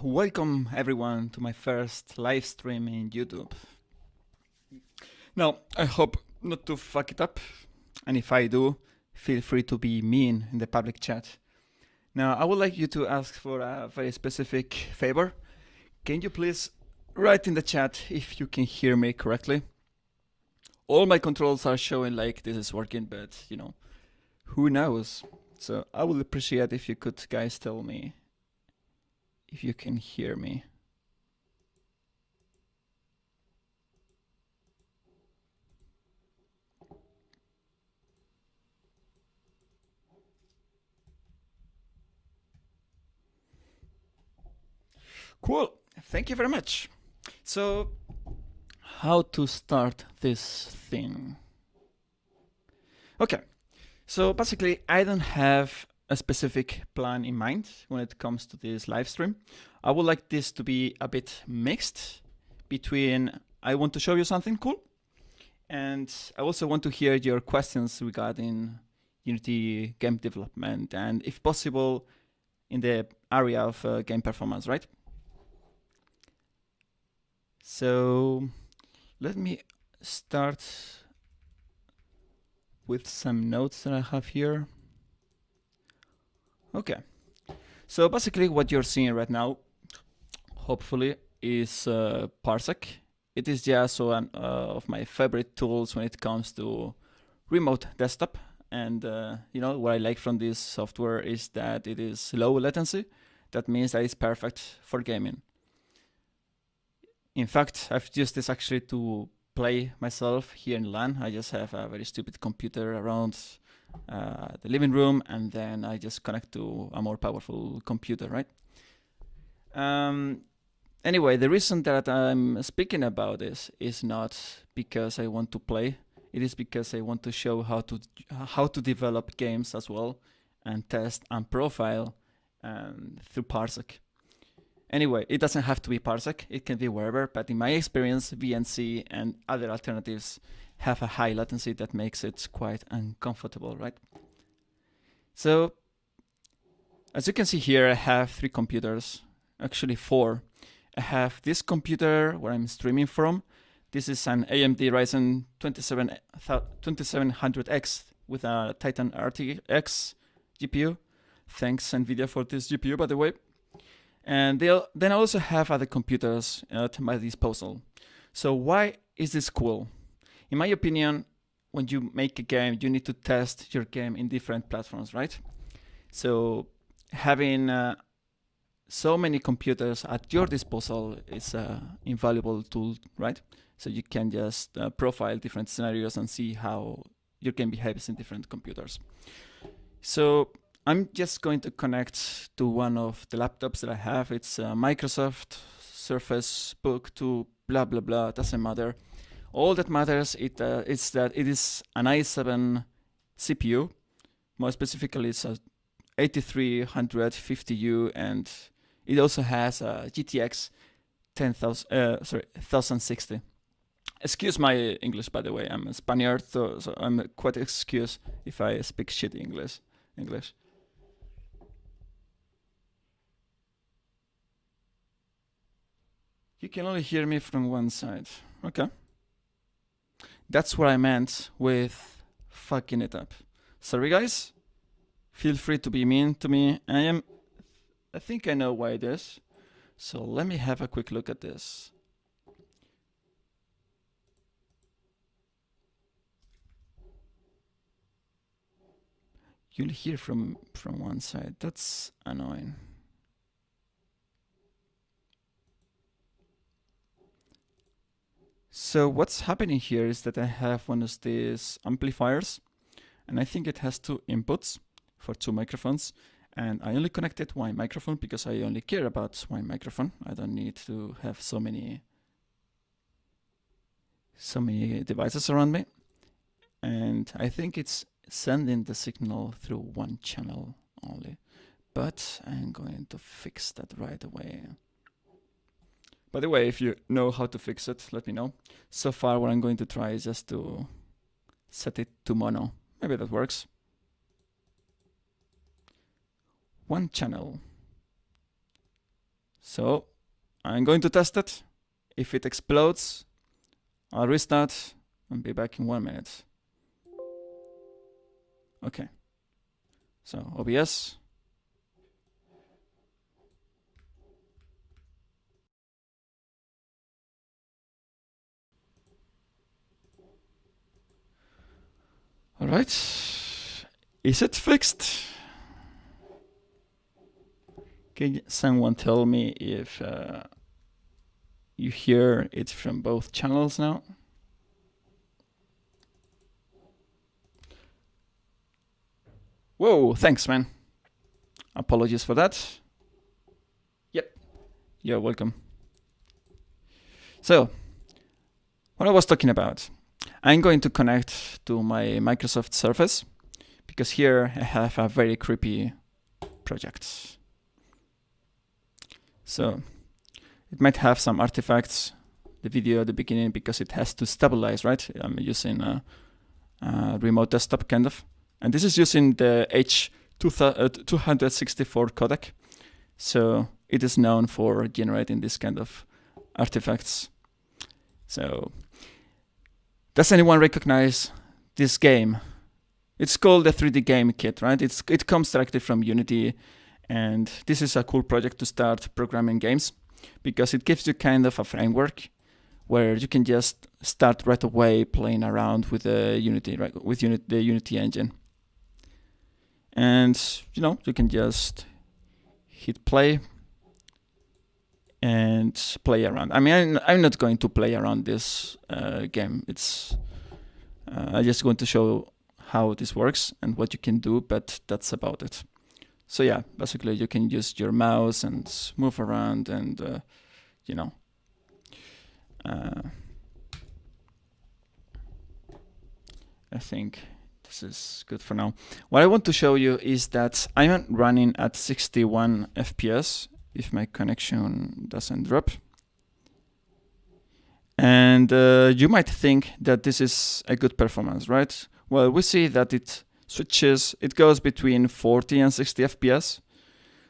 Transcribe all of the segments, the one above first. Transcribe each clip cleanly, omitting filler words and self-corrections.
Welcome everyone to my first live stream in YouTube. Now, I hope not to fuck it up, and if I do, feel free to be mean in the public chat. Now, I would like you to ask for a very specific favor. Can you please write in the chat if you can hear me correctly? All my controls are showing like this is working, but who knows? So I would appreciate if you could guys tell me if you can hear me. Cool, thank you very much. So, how to start this thing? Okay, so basically I don't have a specific plan in mind when it comes to this live stream. I would like this to be a bit mixed between I want to show you something cool and I also want to hear your questions regarding Unity game development and if possible in the area of game performance, right? So let me start with some notes that I have here. Okay, so basically what you're seeing right now, hopefully, is Parsec. It is just one of my favorite tools when it comes to remote desktop. And what I like from this software is that it is low latency. That means that it's perfect for gaming. In fact, I've used this actually to play myself here in LAN. I just have a very stupid computer around the living room, and then I just connect to a more powerful computer, right? Anyway, the reason that I'm speaking about this is not because I want to play. It is because I want to show how to develop games as well and test and profile through Parsec. Anyway, it doesn't have to be Parsec, it can be wherever, but in my experience, VNC and other alternatives have a high latency that makes it quite uncomfortable, right? So, as you can see here, I have 3 computers, actually 4. I have this computer where I'm streaming from. This is an AMD Ryzen 2700X with a Titan RTX GPU. Thanks NVIDIA for this GPU, by the way. And then I also have other computers at my disposal. So why is this cool? In my opinion, when you make a game, you need to test your game in different platforms, right? So having so many computers at your disposal is an invaluable tool, right? So you can just profile different scenarios and see how your game behaves in different computers. So I'm just going to connect to one of the laptops that I have. It's a Microsoft Surface Book 2, blah, blah, blah, doesn't matter. All that matters is that it is an i7 CPU. More specifically, it's a 8350U, and it also has a GTX 1060. Excuse my English, by the way. I'm a Spaniard, so I'm quite excused if I speak shit English. You can only hear me from one side. Okay. That's what I meant with fucking it up. Sorry, guys. Feel free to be mean to me. I think I know why it is. So let me have a quick look at this. You'll hear from one side. That's annoying. So what's happening here is that I have one of these amplifiers, and I think it has 2 inputs for 2 microphones, and I only connected one microphone because I only care about one microphone. I don't need to have so many devices around me, and I think it's sending the signal through one channel only, but I'm going to fix that right away. By the way, if you know how to fix it, let me know. So far, what I'm going to try is just to set it to mono. Maybe that works. One channel. So I'm going to test it. If it explodes, I'll restart and be back in 1 minute. Okay. So OBS. All right. Is it fixed? Can someone tell me if you hear it from both channels now? Whoa, thanks, man. Apologies for that. Yep, you're welcome. So, what I was talking about, I'm going to connect to my Microsoft Surface because here I have a very creepy project. So, it might have some artifacts, the video at the beginning, because it has to stabilize, right? I'm using a remote desktop kind of. And this is using the H264 codec. So it is known for generating this kind of artifacts. So does anyone recognize this game? It's called the 3D Game Kit, right? It comes directly from Unity. And this is a cool project to start programming games because it gives you kind of a framework where you can just start right away playing around with the Unity, right? With the Unity engine. And, you know, you can just hit play and play around. I mean, I'm not going to play around this game. I'm just going to show how this works and what you can do, but that's about it. So yeah, basically you can use your mouse and move around and, you know, I think this is good for now. What I want to show you is that I'm running at 61 FPS if my connection doesn't drop. And you might think that this is a good performance, right? Well, we see that it goes between 40 and 60 FPS.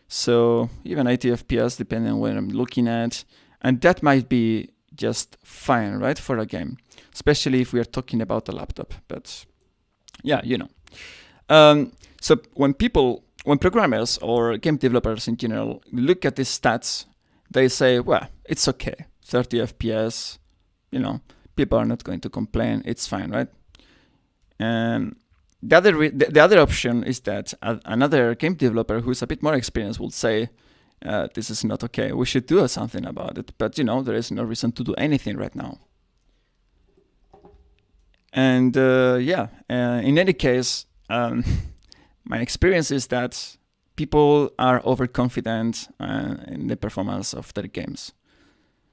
So even 80 FPS, depending on what I'm looking at. And that might be just fine, right, for a game, especially if we are talking about a laptop. But yeah, you know. So when programmers or game developers in general look at these stats, they say, well, it's okay, 30 FPS, you know, people are not going to complain, it's fine, right? And the other option is that another game developer who's a bit more experienced will say, this is not okay, we should do something about it. But, you know, there is no reason to do anything right now. And in any case, my experience is that people are overconfident in the performance of their games,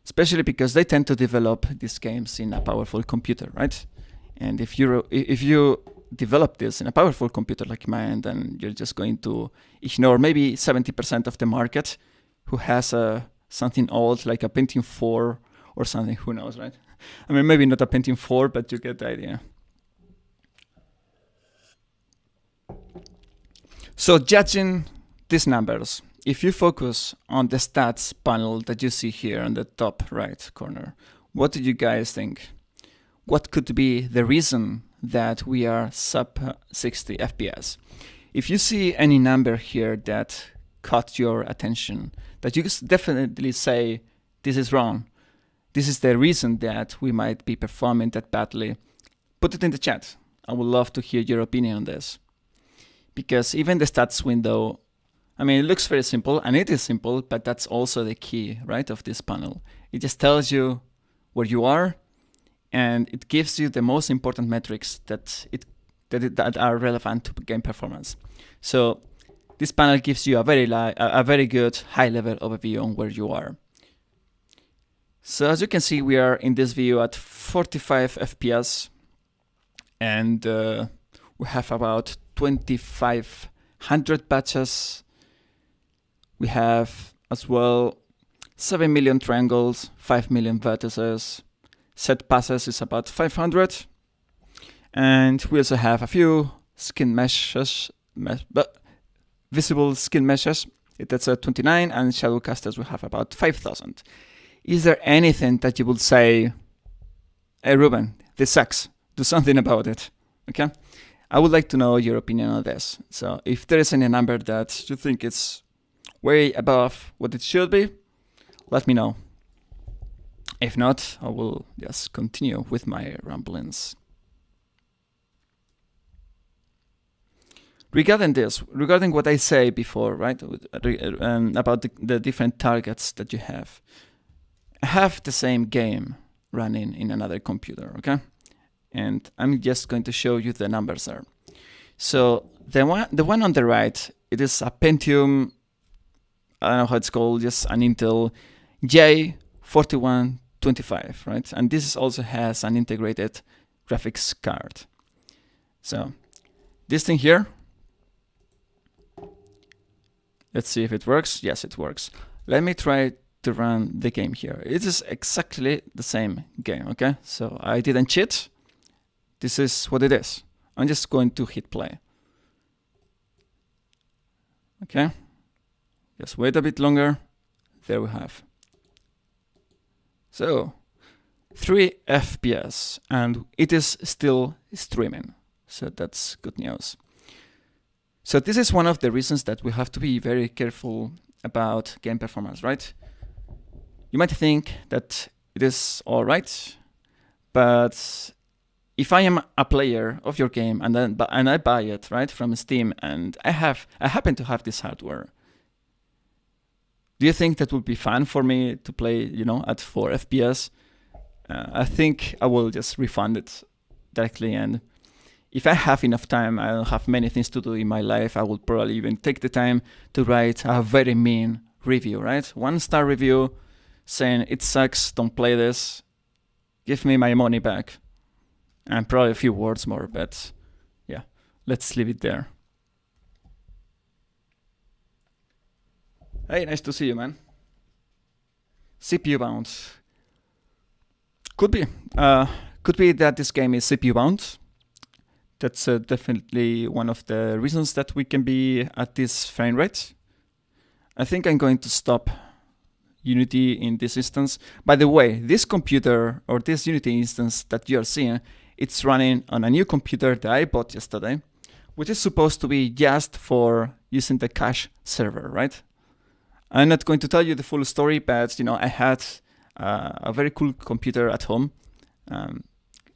especially because they tend to develop these games in a powerful computer, right? And if you develop this in a powerful computer like mine, then you're just going to ignore maybe 70% of the market who has something old like a Pentium 4 or something, who knows, right? I mean, maybe not a Pentium 4, but you get the idea. So judging these numbers, if you focus on the stats panel that you see here on the top right corner, what do you guys think? What could be the reason that we are sub 60 FPS? If you see any number here that caught your attention, that you definitely say, this is wrong, this is the reason that we might be performing that badly, put it in the chat. I would love to hear your opinion on this. Because even the stats window, I mean, it looks very simple, and it is simple, but that's also the key, right, of this panel. It just tells you where you are, and it gives you the most important metrics that are relevant to game performance. So this panel gives you a very good high-level overview on where you are. So as you can see, we are in this view at 45 FPS, and we have about 2,500 patches. We have as well 7 million triangles, 5 million vertices. Set passes is about 500. And we also have a few skin meshes, visible skin meshes. That's 29, and Shadowcasters will have about 5,000. Is there anything that you would say, hey Ruben, this sucks, do something about it? Okay, I would like to know your opinion on this. So if there is any number that you think it's way above what it should be, let me know. If not, I will just continue with my ramblings. Regarding what I say before, right, about the different targets that you have, I have the same game running in another computer, okay? And I'm just going to show you the numbers there. So the one on the right, it is a Pentium, I don't know how it's called, just an Intel J4125, right? And this also has an integrated graphics card. So this thing here, let's see if it works. Yes, it works. Let me try to run the game here. It is exactly the same game, okay? So I didn't cheat. This is what it is. I'm just going to hit play. Okay, just wait a bit longer. There we have. So 3 FPS, and it is still streaming. So that's good news. So this is one of the reasons that we have to be very careful about game performance, right? You might think that it is all right, but if I am a player of your game and I buy it right from Steam, and I happen to have this hardware, do you think that would be fun for me to play, at 4 FPS? I think I will just refund it directly, and if I have enough time, I don't have many things to do in my life, I will probably even take the time to write a very mean review, right? 1-star review saying it sucks, don't play this, give me my money back. And probably a few words more, but yeah, let's leave it there. Hey, nice to see you, man. CPU bound. Could be that this game is CPU bound. That's definitely one of the reasons that we can be at this frame rate. I think I'm going to stop Unity in this instance. By the way, this computer or this Unity instance that you're seeing, it's running on a new computer that I bought yesterday, which is supposed to be just for using the cache server, right? I'm not going to tell you the full story, but I had a very cool computer at home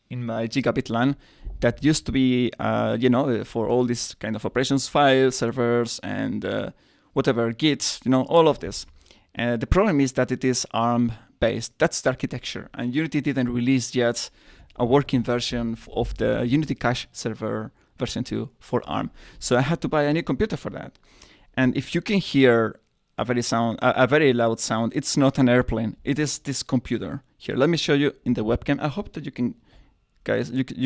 in my gigabit LAN that used to be, for all these kind of operations, files, servers, and whatever, Git, all of this. The problem is that it is ARM based. That's the architecture, and Unity didn't release yet a working version of the Unity Cache Server version 2 for ARM. So I had to buy a new computer for that. And if you can hear a very loud sound, it's not an airplane. It is this computer here. Let me show you in the webcam. I hope that you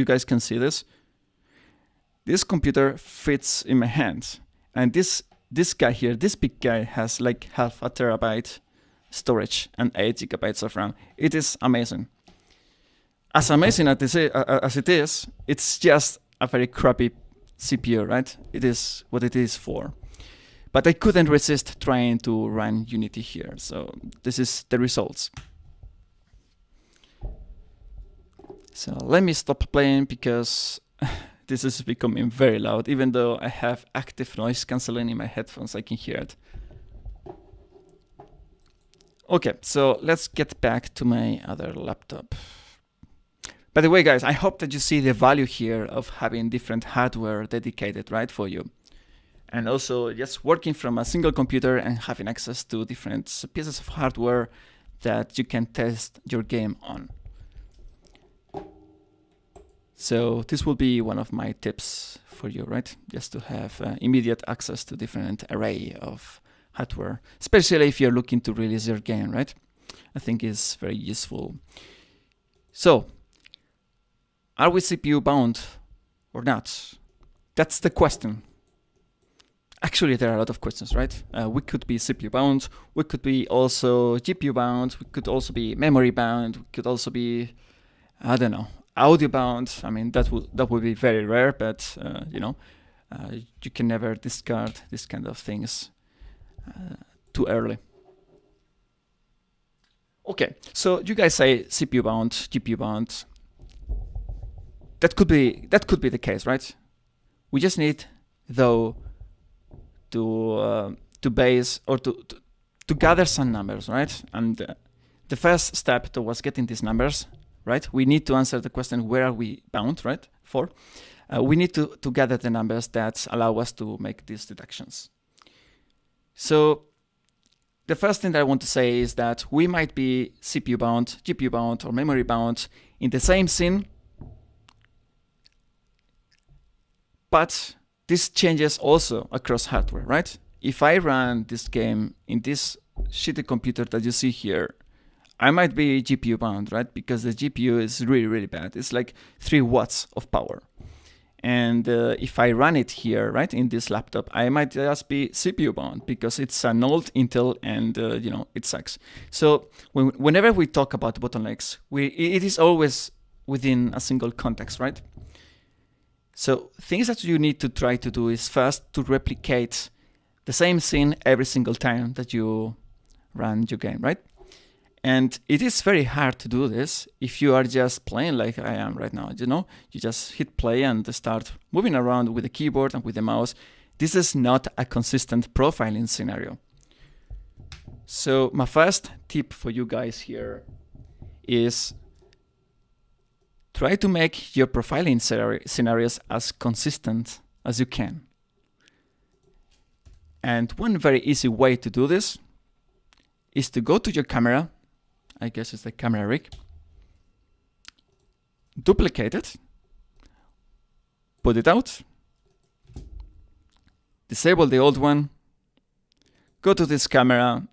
guys can see this. This computer fits in my hand, and this guy here, this big guy, has like half a terabyte storage and 8 gigabytes of RAM. It is amazing. As amazing as it is, it's just a very crappy CPU, right? It is what it is for. But I couldn't resist trying to run Unity here, so this is the results. So let me stop playing because this is becoming very loud. Even though I have active noise cancelling in my headphones, I can hear it. Okay, so let's get back to my other laptop. By the way, guys, I hope that you see the value here of having different hardware dedicated, right, for you. And also just working from a single computer and having access to different pieces of hardware that you can test your game on. So this will be one of my tips for you, right? Just to have immediate access to different array of hardware, especially if you're looking to release your game, right? I think it's very useful. So, are we CPU bound or not? That's the question. Actually, there are a lot of questions, right? We could be CPU bound, we could be also GPU bound, we could also be memory bound, we could also be, I don't know, audio bound. I mean, that would be very rare, but you can never discard this kind of things. too early. Okay, so you guys say CPU bound, GPU bound. That could be the case, right? We just need though to base or to gather some numbers, right? And the first step towards getting these numbers, right? We need to answer the question, where are we bound, right? For we need to gather the numbers that allow us to make these deductions. So the first thing that I want to say is that we might be CPU bound, GPU bound, or memory bound in the same scene, but this changes also across hardware, right? If I run this game in this shitty computer that you see here, I might be GPU bound, right? Because the GPU is really, really bad. It's like 3 watts of power. And if I run it here, right, in this laptop, I might just be CPU bound because it's an old Intel and, it sucks. So whenever we talk about bottlenecks, it is always within a single context, right? So things that you need to try to do is first to replicate the same scene every single time that you run your game, right? And it is very hard to do this if you are just playing like I am right now. You just hit play and start moving around with the keyboard and with the mouse. This is not a consistent profiling scenario. So my first tip for you guys here is try to make your profiling scenarios as consistent as you can. And one very easy way to do this is to go to your camera. I guess it's the camera rig. Duplicate it. Put it out. Disable the old one. Go to this camera.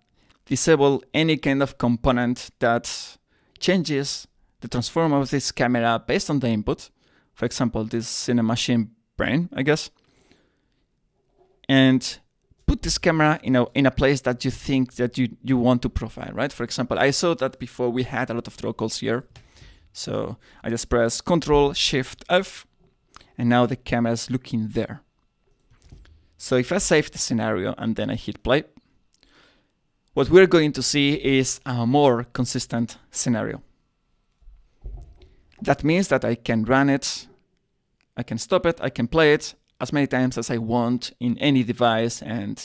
Disable any kind of component that changes the transform of this camera based on the input. For example, this in a machine brain, I guess. And put this camera in a place that you think that you want to profile, right? For example, I saw that before we had a lot of draw calls here. So I just press Ctrl-Shift-F, and now the camera is looking there. So if I save the scenario and then I hit play, what we're going to see is a more consistent scenario. That means that I can run it, I can stop it, I can play it as many times as I want in any device, and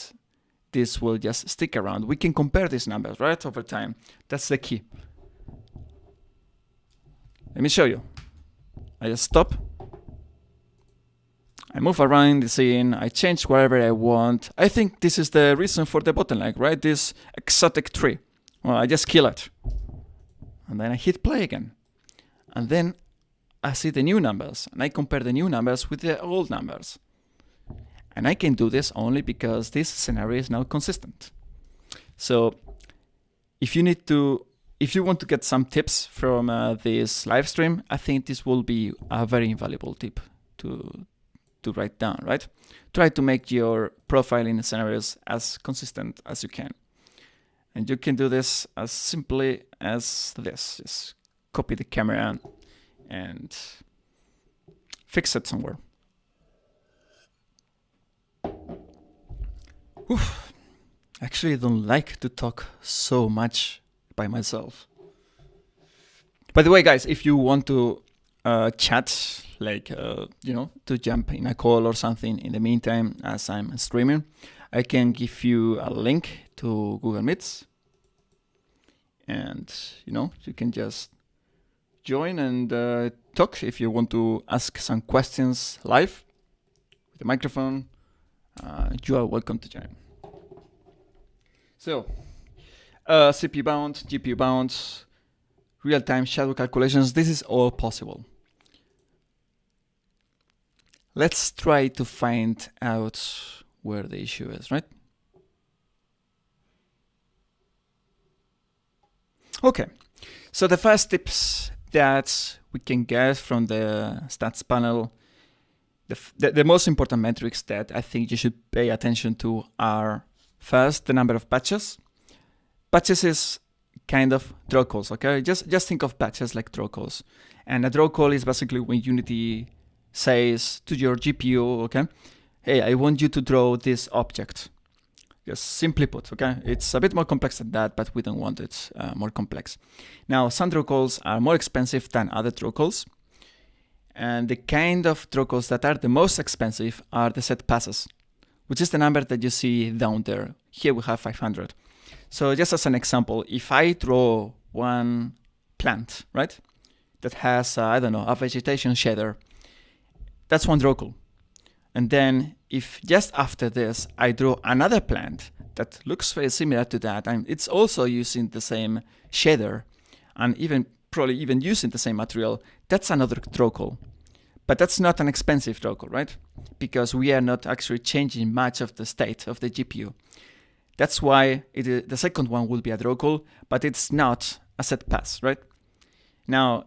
this will just stick around. We can compare these numbers, right, over time. That's the key. Let me show you. I just stop. I move around the scene. I change wherever I want. I think this is the reason for the bottleneck, right? This exotic tree. Well, I just kill it. And then I hit play again. And then I see the new numbers, and I compare the new numbers with the old numbers. And I can do this only because this scenario is now consistent. So if you want to get some tips from this live stream, I think this will be a very invaluable tip to write down, right? Try to make your profiling scenarios as consistent as you can. And you can do this as simply as this. Just copy the camera and fix it somewhere. Oof. Actually, I don't like to talk so much by myself. By the way, guys, if you want to chat, like, to jump in a call or something in the meantime as I'm streaming, I can give you a link to Google Meets. And, you can just join and talk if you want to ask some questions live with the microphone. You are welcome to join. So, CPU bound, GPU bound, real-time shadow calculations, this is all possible. Let's try to find out where the issue is, right? Okay, so the first tips that we can get from the stats panel, the most important metrics that I think you should pay attention to are, first, the number of batches. Batches is kind of draw calls, okay? Just think of batches like draw calls. And a draw call is basically when Unity says to your GPU, okay, hey, I want you to draw this object. Just simply put, okay? It's a bit more complex than that, but we don't want it more complex. Now, some draw calls are more expensive than other draw calls. And the kind of draw calls that are the most expensive are the set passes, which is the number that you see down there. Here we have 500. So just as an example, if I draw one plant, right, that has, I don't know, a vegetation shader, that's one draw call. And then if just after this, I draw another plant that looks very similar to that, and it's also using the same shader, and probably even using the same material, that's another draw call. But that's not an expensive draw call, right? Because we are not actually changing much of the state of the GPU. That's why the second one will be a draw call, but it's not a set pass, right? Now,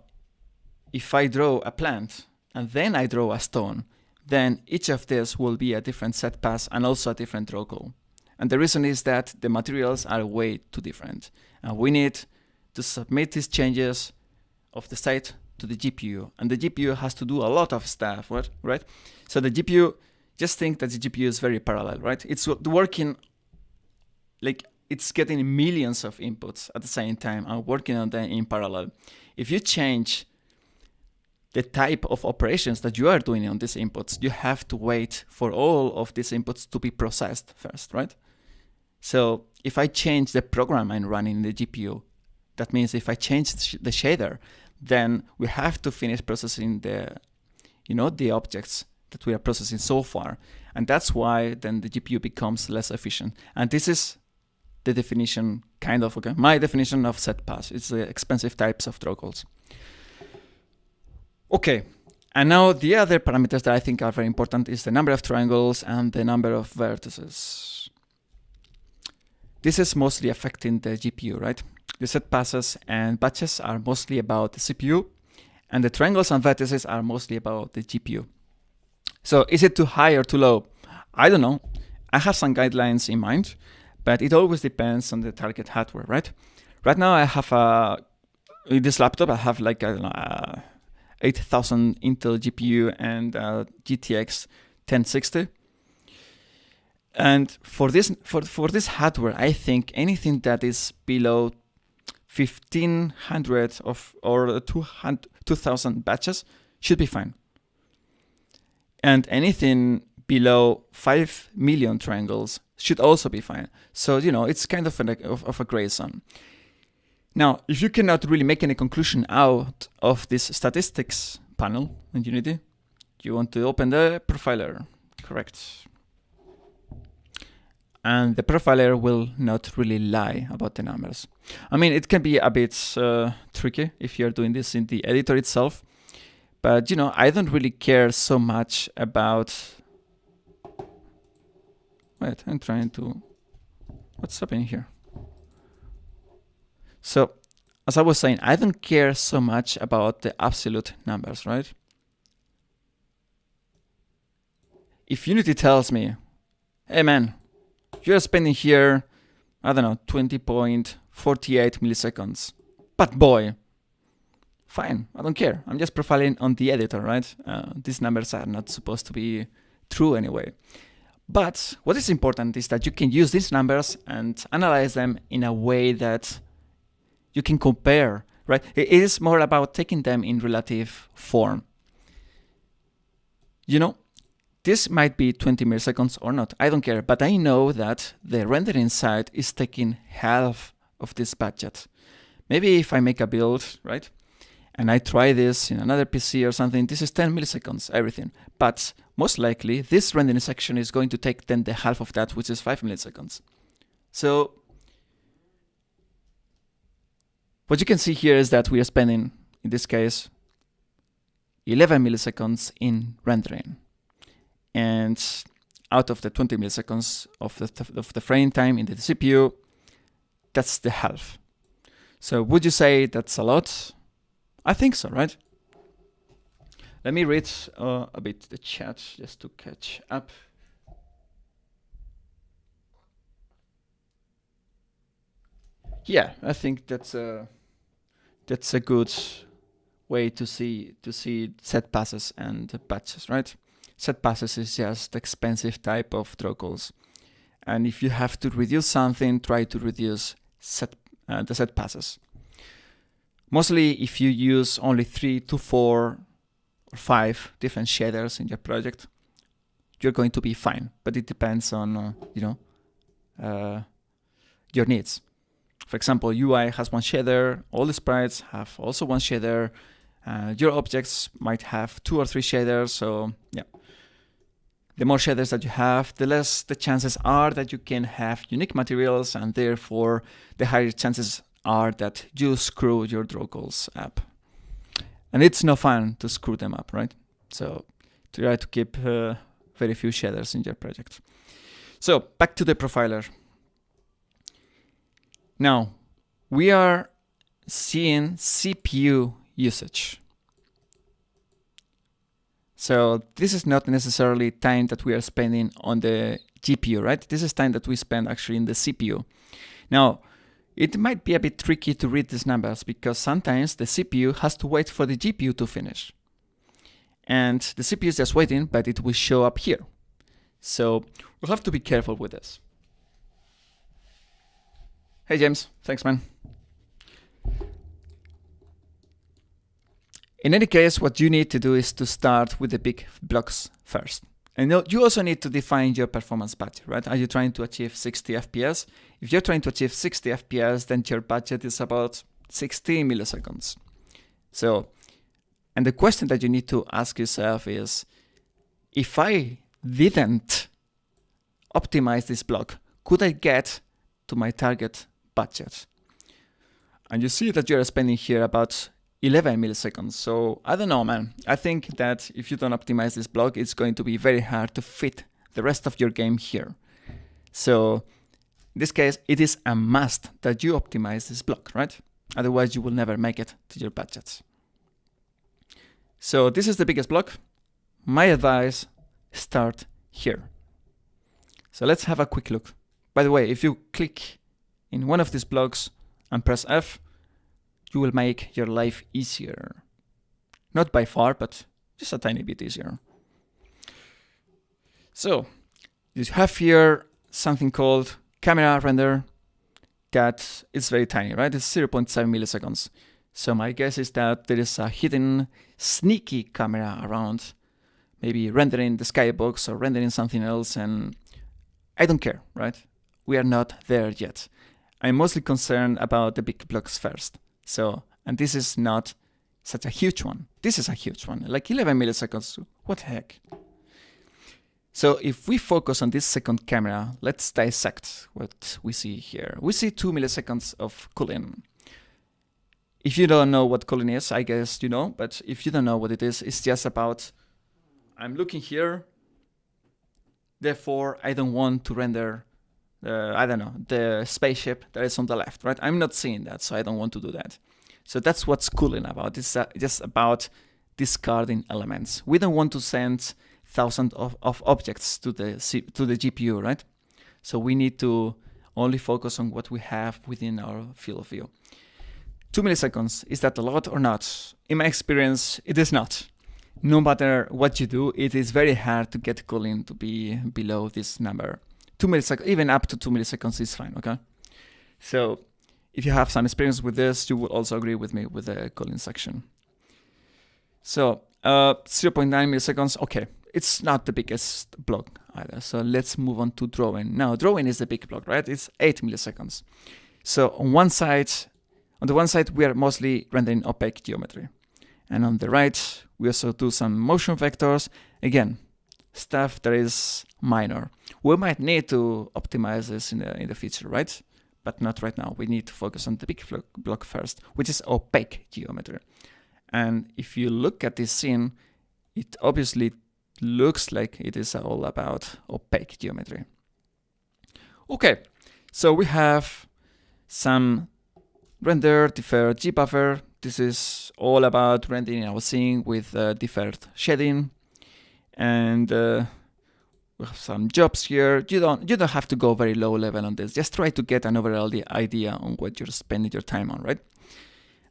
if I draw a plant and then I draw a stone, then each of these will be a different set pass and also a different draw call. And the reason is that the materials are way too different. And we need to submit these changes of the state to the GPU. And the GPU has to do a lot of stuff, right? So the GPU, just think that the GPU is very parallel, right? It's working, like it's getting millions of inputs at the same time and working on them in parallel. If you change the type of operations that you are doing on these inputs, you have to wait for all of these inputs to be processed first, right? So if I change the program I'm running in the GPU, that means if I change the shader, then we have to finish processing the objects that we are processing so far. And that's why then the GPU becomes less efficient. And this is the definition, kind of, okay? My definition of set pass. It's the expensive types of draw calls. Okay, and now the other parameters that I think are very important is the number of triangles and the number of vertices. This is mostly affecting the GPU, right? The set passes and batches are mostly about the CPU, and the triangles and vertices are mostly about the GPU. So is it too high or too low? I don't know. I have some guidelines in mind, but it always depends on the target hardware, right? Right now I have in this laptop, I have like, I don't know, 8000 Intel GPU and GTX 1060. And for this hardware, I think anything that is below 1500 or 2000 batches should be fine. And anything below 5 million triangles should also be fine. So, it's kind of a gray zone. Now, if you cannot really make any conclusion out of this statistics panel in Unity, you want to open the profiler, correct? And the profiler will not really lie about the numbers. I mean, it can be a bit tricky if you're doing this in the editor itself, but I don't really care so much about... Wait, I'm trying to... What's happening here? So, as I was saying, I don't care so much about the absolute numbers, right? If Unity tells me, hey man, you're spending here, I don't know, 20.48 milliseconds. But boy, fine, I don't care. I'm just profiling on the editor, right? These numbers are not supposed to be true anyway. But what is important is that you can use these numbers and analyze them in a way that you can compare, right? It is more about taking them in relative form. This might be 20 milliseconds or not, I don't care, but I know that the rendering side is taking half of this budget. Maybe if I make a build, right, and I try this in another PC or something, this is 10 milliseconds, everything. But most likely, this rendering section is going to take then the half of that, which is 5 milliseconds. So what you can see here is that we are spending, in this case, 11 milliseconds in rendering. And out of the 20 milliseconds of the frame time in the CPU, that's the half. So would you say that's a lot? I think so, right? Let me read a bit the chat just to catch up. Yeah, I think that's a good way to see set passes and batches, right? Set passes is just expensive type of draw calls, And if you have to reduce something, try to reduce the set passes. Mostly if you use only 3 to 4 or 5 different shaders in your project, you're going to be fine. But it depends on your needs. For example, UI has one shader, all the sprites have also one shader, your objects might have 2 or 3 shaders, so yeah. The more shaders that you have, the less the chances are that you can have unique materials, and therefore the higher chances are that you screw your draw goals up. And it's no fun to screw them up, right? So try to keep very few shaders in your project. So back to the profiler. Now, we are seeing CPU usage. So this is not necessarily time that we are spending on the GPU, right? This is time that we spend actually in the CPU. Now, it might be a bit tricky to read these numbers because sometimes the CPU has to wait for the GPU to finish. And the CPU is just waiting, but it will show up here. So we'll have to be careful with this. Hey, James. Thanks, man. In any case, what you need to do is to start with the big blocks first. And you also need to define your performance budget, right? Are you trying to achieve 60 FPS? If you're trying to achieve 60 FPS, then your budget is about 60 milliseconds. So, and the question that you need to ask yourself is, if I didn't optimize this block, could I get to my target budget? And you see that you're spending here about 11 milliseconds. So I don't know, man. I think that if you don't optimize this block, it's going to be very hard to fit the rest of your game here. So in this case, it is a must that you optimize this block, right? Otherwise, you will never make it to your budgets. So this is the biggest block. My advice, start here. So let's have a quick look. By the way, if you click in one of these blocks and press F, you will make your life easier. Not by far, but just a tiny bit easier. So you have here something called camera render that is very tiny, right? It's 0.7 milliseconds. So my guess is that there is a hidden sneaky camera around, maybe rendering the skybox or rendering something else, and I don't care, right? We are not there yet. I'm mostly concerned about the big blocks first. So, and this is not such a huge one. This is a huge one, like 11 milliseconds. What the heck? So if we focus on this second camera, let's dissect what we see here. We see 2 milliseconds of cooling. If you don't know what cooling is, I guess you know, but if you don't know what it is, it's just about, I'm looking here, therefore I don't want to render the spaceship that is on the left, right? I'm not seeing that, so I don't want to do that. So that's what's cooling about. It's just about discarding elements. We don't want to send thousands of objects to the GPU, right? So we need to only focus on what we have within our field of view. 2 milliseconds, is that a lot or not? In my experience, it is not. No matter what you do, it is very hard to get cooling to be below this number. 2 milliseconds, even up to 2 milliseconds is fine, okay? So if you have some experience with this, you will also agree with me with the cooling section. So 0.9 milliseconds, okay. It's not the biggest block either. So let's move on to drawing. Now drawing is the big block, right? It's 8 milliseconds. So on the one side, we are mostly rendering opaque geometry. And on the right, we also do some motion vectors. Again, stuff that is minor. We might need to optimize this in the future, right? But not right now. We need to focus on the big block first, which is opaque geometry. And if you look at this scene, it obviously looks like it is all about opaque geometry. Okay, so we have some render, defer, G-buffer. This is all about rendering our scene with deferred shading. And we have some jobs here. You don't have to go very low level on this. Just try to get an overall idea on what you're spending your time on, right?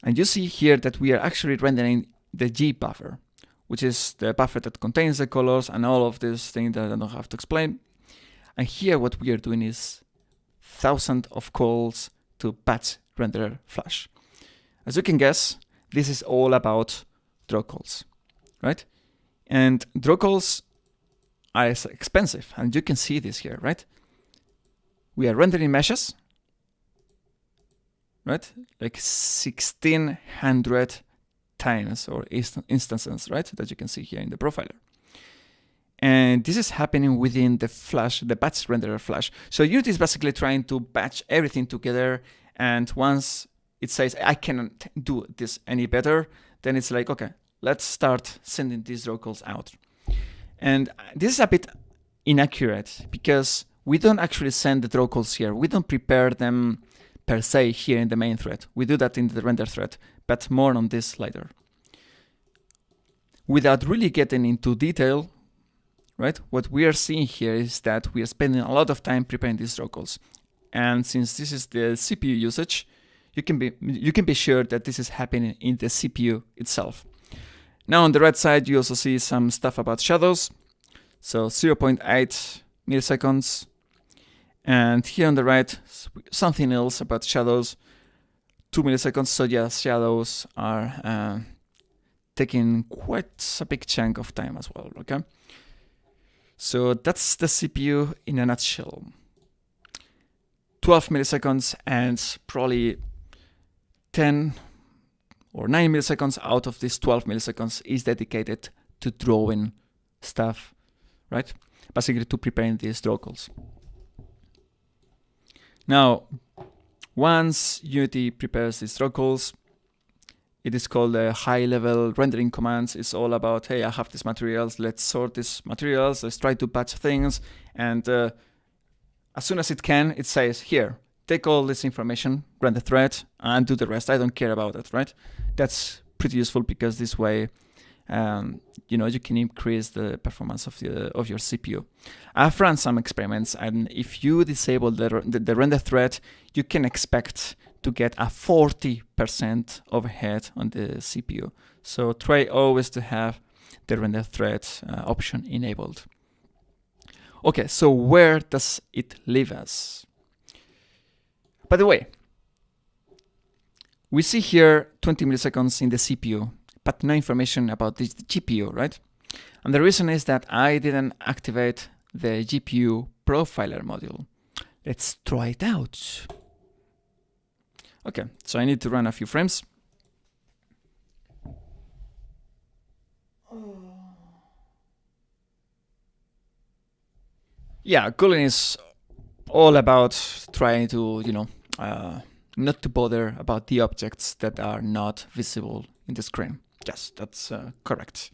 And you see here that we are actually rendering the G buffer, which is the buffer that contains the colors and all of these things that I don't have to explain. And here what we are doing is thousands of calls to batch renderer flash. As you can guess, this is all about draw calls, right? And draw calls are expensive, and you can see this here, right? We are rendering meshes, right? Like 1600 times or instances, right? That you can see here in the profiler. And this is happening within the flash, the batch renderer flash. So Unity is basically trying to batch everything together. And once it says, I cannot do this any better, then it's like, okay, let's start sending these draw calls out. And this is a bit inaccurate because we don't actually send the draw calls here. We don't prepare them per se here in the main thread. We do that in the render thread, but more on this later. Without really getting into detail, right? What we are seeing here is that we are spending a lot of time preparing these draw calls. And since this is the CPU usage, you can be sure that this is happening in the CPU itself. Now on the right side, you also see some stuff about shadows. So 0.8 milliseconds. And here on the right, something else about shadows, 2 milliseconds. So yeah, shadows are taking quite a big chunk of time as well, okay? So that's the CPU in a nutshell. 12 milliseconds and probably 10 or 9 milliseconds out of these 12 milliseconds is dedicated to drawing stuff, right? Basically to preparing these draw calls. Now, once Unity prepares these draw calls, it is called a high-level rendering commands. It's all about, hey, I have these materials, let's sort these materials, let's try to batch things, and as soon as it can, it says, here, take all this information, run the thread, and do the rest. I don't care about it, right? That's pretty useful because this way, you can increase the performance of your CPU. I've run some experiments, and if you disable the render thread, you can expect to get a 40% overhead on the CPU. So try always to have the render thread option enabled. Okay, so where does it leave us? By the way, we see here 20 milliseconds in the CPU, but no information about the GPU, right? And the reason is that I didn't activate the GPU profiler module. Let's try it out. Okay, so I need to run a few frames. Yeah, cooling is all about trying to, not to bother about the objects that are not visible in the screen. Yes, that's correct.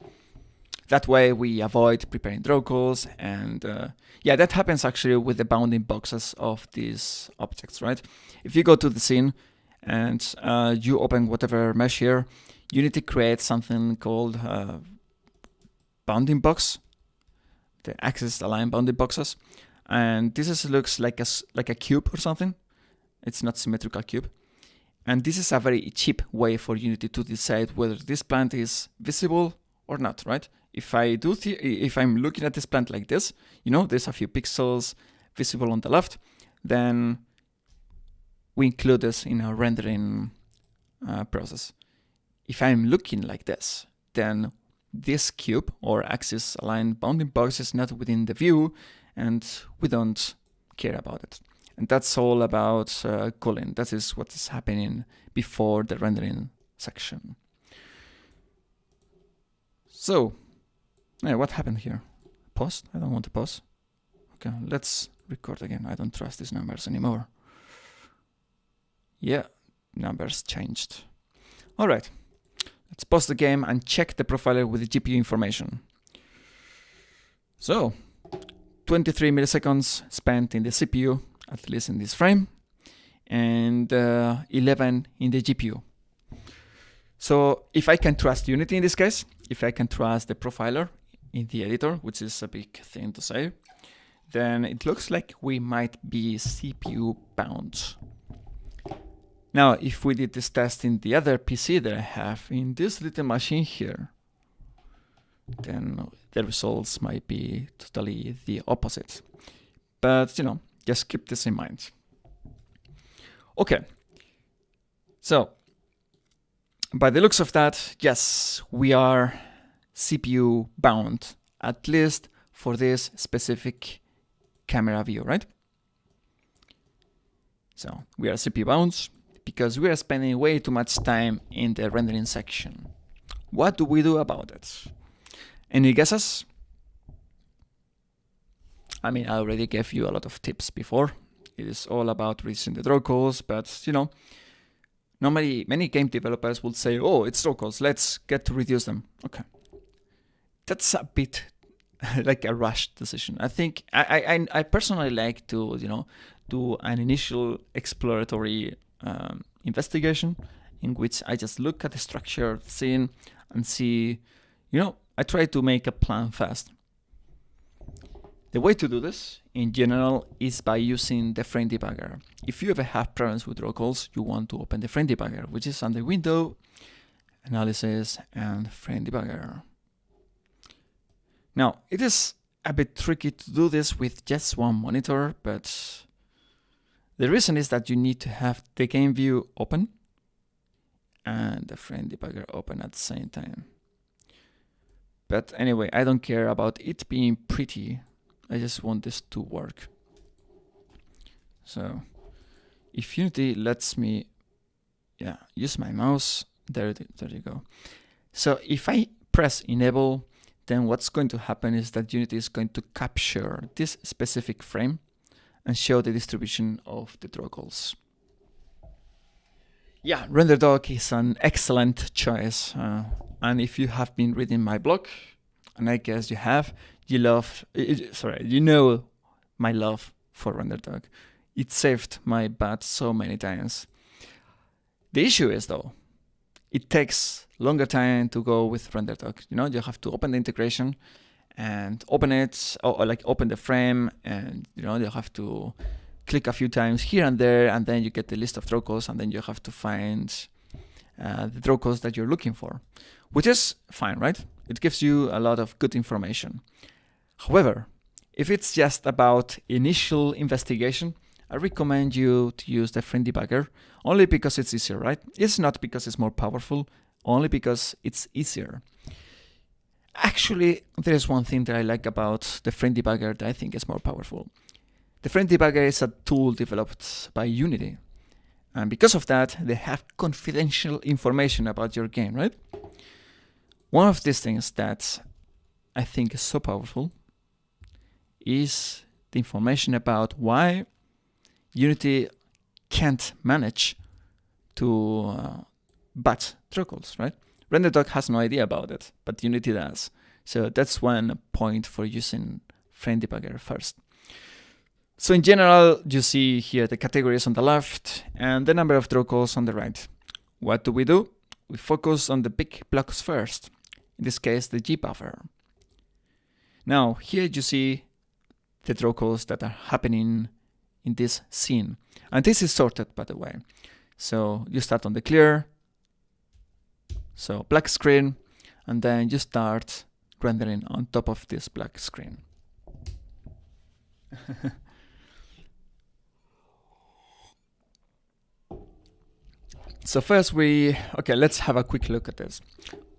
That way we avoid preparing draw calls, and yeah, that happens actually with the bounding boxes of these objects, right? If you go to the scene and you open whatever mesh here, you need to create something called bounding box, the axis align bounding boxes, and this looks like a cube or something. It's not symmetrical cube, and this is a very cheap way for Unity to decide whether this plant is visible or not, right? If I'm looking at this plant like this, there's a few pixels visible on the left, then we include this in our rendering process. If I'm looking like this, then this cube or axis aligned bounding box is not within the view, and we don't care about it. And that's all about culling. That is what is happening before the rendering section. So, what happened here? Pause? I don't want to pause. Okay, let's record again. I don't trust these numbers anymore. Yeah, numbers changed. All right, let's pause the game and check the profiler with the GPU information. So, 23 milliseconds spent in the CPU, at least in this frame, and 11 in the GPU. So if I can trust Unity in this case, if I can trust the profiler in the editor, which is a big thing to say, then it looks like we might be CPU bound. Now, if we did this test in the other PC that I have in this little machine here, then the results might be totally the opposite. But, just keep this in mind. Okay. So, by the looks of that, yes, we are CPU bound, at least for this specific camera view, right? So we are CPU bound because we are spending way too much time in the rendering section. What do we do about it? Any guesses? I mean, I already gave you a lot of tips before. It is all about reducing the draw calls, but normally many game developers would say, oh, it's draw calls, let's get to reduce them. Okay. That's a bit like a rushed decision. I think I personally like to, do an initial exploratory investigation in which I just look at the structure of the scene and see, I try to make a plan fast. The way to do this, in general, is by using the frame debugger. If you ever have problems with draw calls, you want to open the frame debugger, which is under Window, Analysis, and Frame Debugger. Now, it is a bit tricky to do this with just one monitor, but the reason is that you need to have the game view open and the frame debugger open at the same time. But anyway, I don't care about it being pretty. I just want this to work. So if Unity lets me use my mouse, there you go. So if I press enable, then what's going to happen is that Unity is going to capture this specific frame and show the distribution of the draw calls. Yeah, RenderDoc is an excellent choice. And if you have been reading my blog, and I guess you have, you know my love for RenderDoc. It saved my butt so many times. The issue is, though, it takes longer time to go with RenderDoc. You have to open the integration and open it, or like open the frame, and you have to click a few times here and there, and then you get the list of draw calls, and then you have to find the draw calls that you're looking for, which is fine, right? It gives you a lot of good information. However, if it's just about initial investigation, I recommend you to use the frame debugger only because it's easier, right? It's not because it's more powerful, only because it's easier. Actually, there is one thing that I like about the frame debugger that I think is more powerful. The frame debugger is a tool developed by Unity. And because of that, they have confidential information about your game, right? One of these things that I think is so powerful is the information about why Unity can't manage to batch draw calls, right? RenderDoc has no idea about it, but Unity does. So that's one point for using frame debugger first. So in general, you see here the categories on the left and the number of draw calls on the right. What do? We focus on the big blocks first. In this case, the G buffer. Now, here you see the draw calls that are happening in this scene. And this is sorted, by the way. So you start on the clear, so black screen, and then you start rendering on top of this black screen. So first let's have a quick look at this.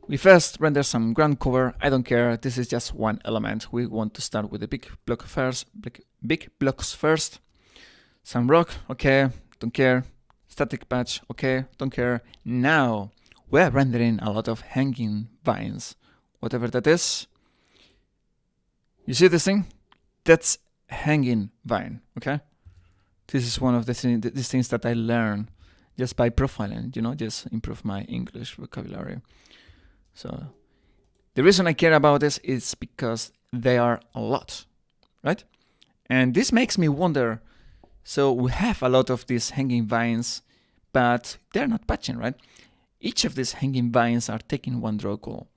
We first render some ground cover. I don't care, this is just one element. We want to start with the big blocks first. Some rock, okay, don't care. Static patch, okay, don't care. Now, we're rendering a lot of hanging vines. Whatever that is. You see this thing? That's hanging vine, okay? This is one of these things that I learned just by profiling, just improve my English vocabulary. So the reason I care about this is because they are a lot, right? And this makes me wonder, so we have a lot of these hanging vines, but they're not patching, right? Each of these hanging vines are taking one draw call.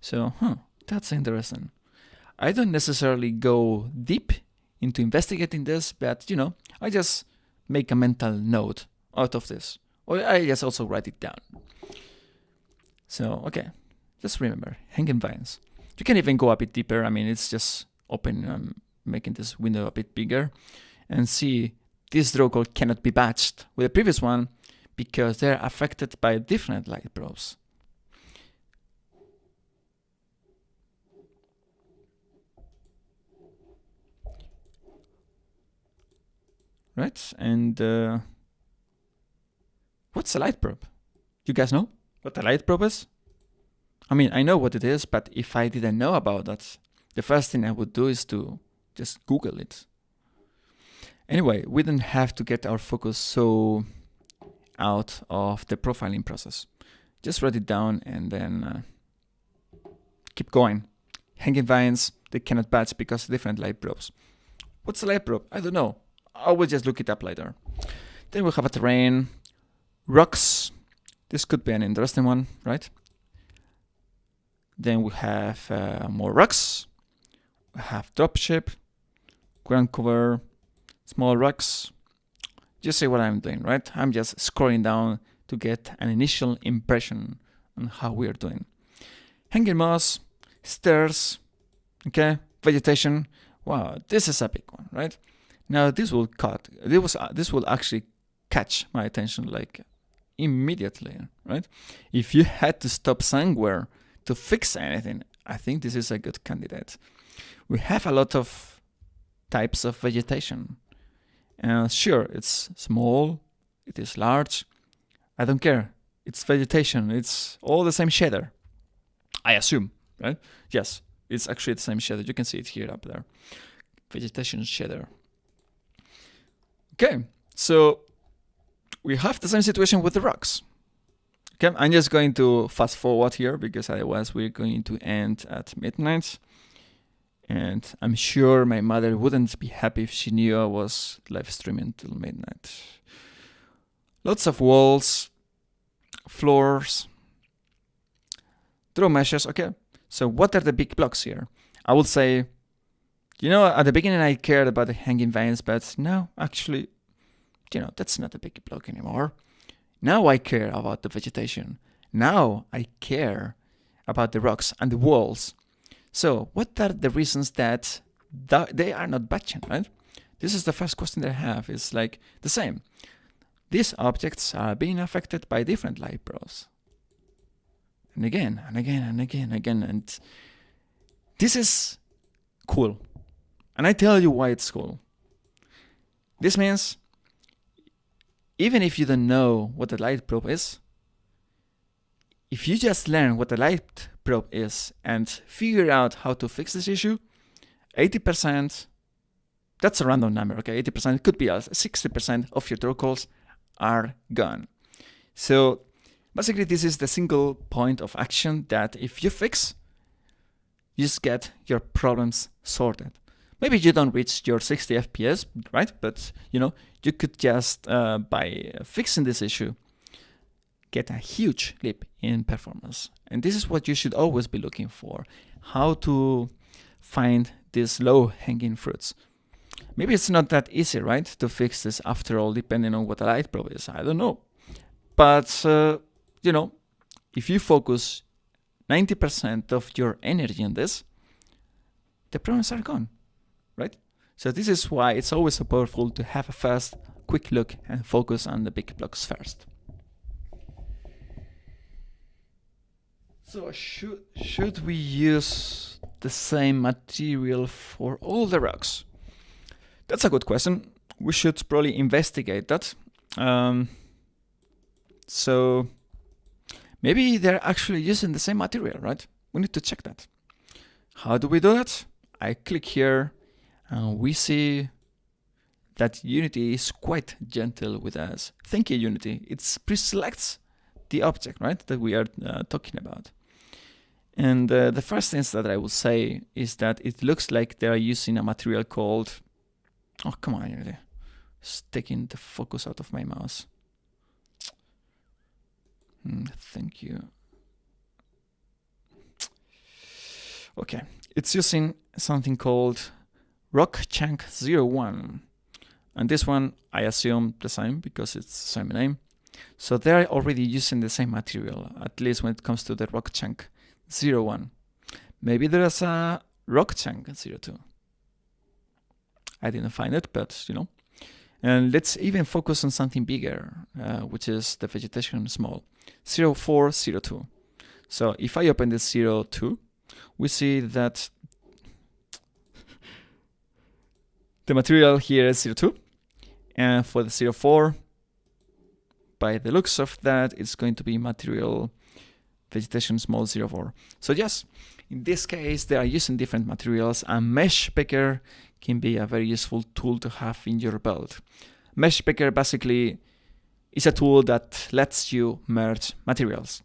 So, that's interesting. I don't necessarily go deep into investigating this, but, I just make a mental note out of this. Or I just also write it down. So, okay, just remember, hanging vines. You can even go a bit deeper. I mean, it's just open making this window a bit bigger, and see this draw code cannot be batched with the previous one because they're affected by different light probes. Right, and what's a light probe? You guys know what a light probe is? I mean, I know what it is, but if I didn't know about that, the first thing I would do is to just Google it. Anyway, we don't have to get our focus so out of the profiling process. Just write it down and then keep going. Hanging vines, they cannot batch because of different light probes. What's a light probe? I don't know. I will just look it up later. Then we have a terrain, rocks. This could be an interesting one, right? Then we have more rocks. We have dropship, ground cover, small rocks. You see what I'm doing, right? I'm just scrolling down to get an initial impression on how we are doing. Hanging moss, stairs, okay, vegetation. Wow, this is a big one, right? Now this will actually catch my attention like immediately, right? If you had to stop somewhere to fix anything, I think this is a good candidate. We have a lot of types of vegetation. Sure, it's small, it is large. I don't care. It's vegetation. It's all the same shader. I assume, right? Yes, it's actually the same shader. You can see it here up there. Vegetation shader. Okay, so we have the same situation with the rocks. Okay, I'm just going to fast forward here because otherwise we're going to end at midnight. And I'm sure my mother wouldn't be happy if she knew I was live streaming till midnight. Lots of walls, floors, draw meshes. Okay, so what are the big blocks here? I would say, you know, at the beginning I cared about the hanging vines, but now actually, you know, that's not a big block anymore. Now I care about the vegetation. Now I care about the rocks and the walls. So what are the reasons that they are not batching, right? This is the first question that I have. It's like the same. These objects are being affected by different light probes. And again, and again, and again, and again. And this is cool. And I tell you why it's cool. This means even if you don't know what a light probe is, if you just learn what a light probe is and figure out how to fix this issue, 80%, that's a random number, okay? 80%, it could be 60% of your draw calls are gone. So basically this is the single point of action that if you fix, you just get your problems sorted. Maybe you don't reach your 60 FPS, right? But you know, you could just, by fixing this issue, get a huge leap in performance. And this is what you should always be looking for, how to find these low-hanging fruits. Maybe it's not that easy, right, to fix this after all, depending on what a light probe is. I don't know. But, you know, if you focus 90% of your energy on this, the problems are gone, right? So this is why it's always so powerful to have a fast, quick look and focus on the big blocks first. So should we use the same material for all the rocks? That's a good question. We should probably investigate that. So maybe they're actually using the same material, right? We need to check that. How do we do that? I click here and we see that Unity is quite gentle with us. Thank you, Unity. It pre-selects the object, right, that we are talking about. And the first thing that I will say is that it looks like they are using a material called, oh, come on, Unity. It's taking the focus out of my mouse. Thank you. Okay, it's using something called Rock Chunk 01. And this one, I assume the same because it's the same name. So they're already using the same material, at least when it comes to the Rock Chunk 01. Maybe there's a Rock Chunk 02. I didn't find it, but you know. And let's even focus on something bigger, which is the vegetation small, 0402. So if I open this 02, we see that the material here is 02, and for the 04, by the looks of that, it's going to be material vegetation small 04. So yes, in this case, they are using different materials, and Mesh Picker can be a very useful tool to have in your build. Mesh Picker basically is a tool that lets you merge materials.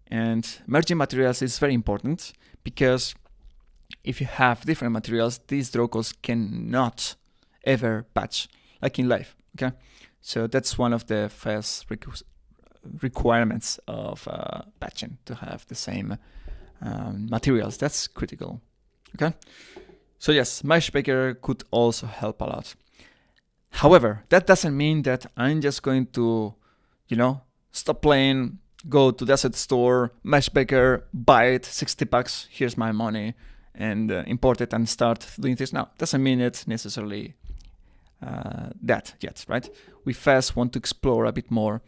And merging materials is very important because if you have different materials, these draw codes cannot ever patch, like in life, okay? So that's one of the first requirements of patching, to have the same materials. That's critical, okay? So yes, Mesh Picker could also help a lot. However, that doesn't mean that I'm just going to, you know, stop playing, go to the asset store, Mesh Picker, buy it, 60 bucks, here's my money, and import it and start doing this now. Doesn't mean it's necessarily that yet, right? We first want to explore a bit more,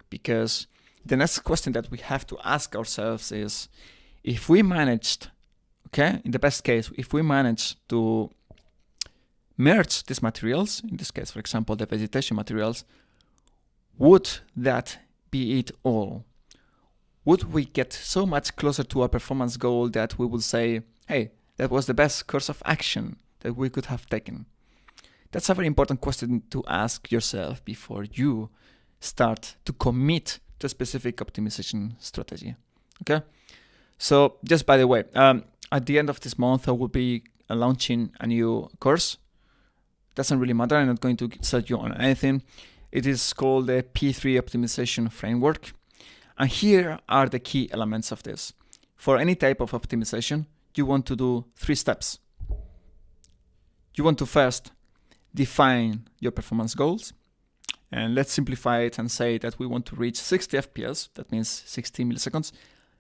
because the next question that we have to ask ourselves is, if we managed, okay, in the best case, if we manage to merge these materials, in this case, for example, the vegetation materials, would that be it all? Would we get so much closer to a performance goal that we will say, hey, that was the best course of action that we could have taken? That's a very important question to ask yourself before you start to commit to a specific optimization strategy, okay? So just by the way, at the end of this month, I will be launching a new course. Doesn't really matter. I'm not going to sell you on anything. It is called the P3 Optimization Framework. And here are the key elements of this. For any type of optimization, you want to do 3 steps. You want to first define your performance goals. And let's simplify it and say that we want to reach 60 FPS. That means 60 milliseconds.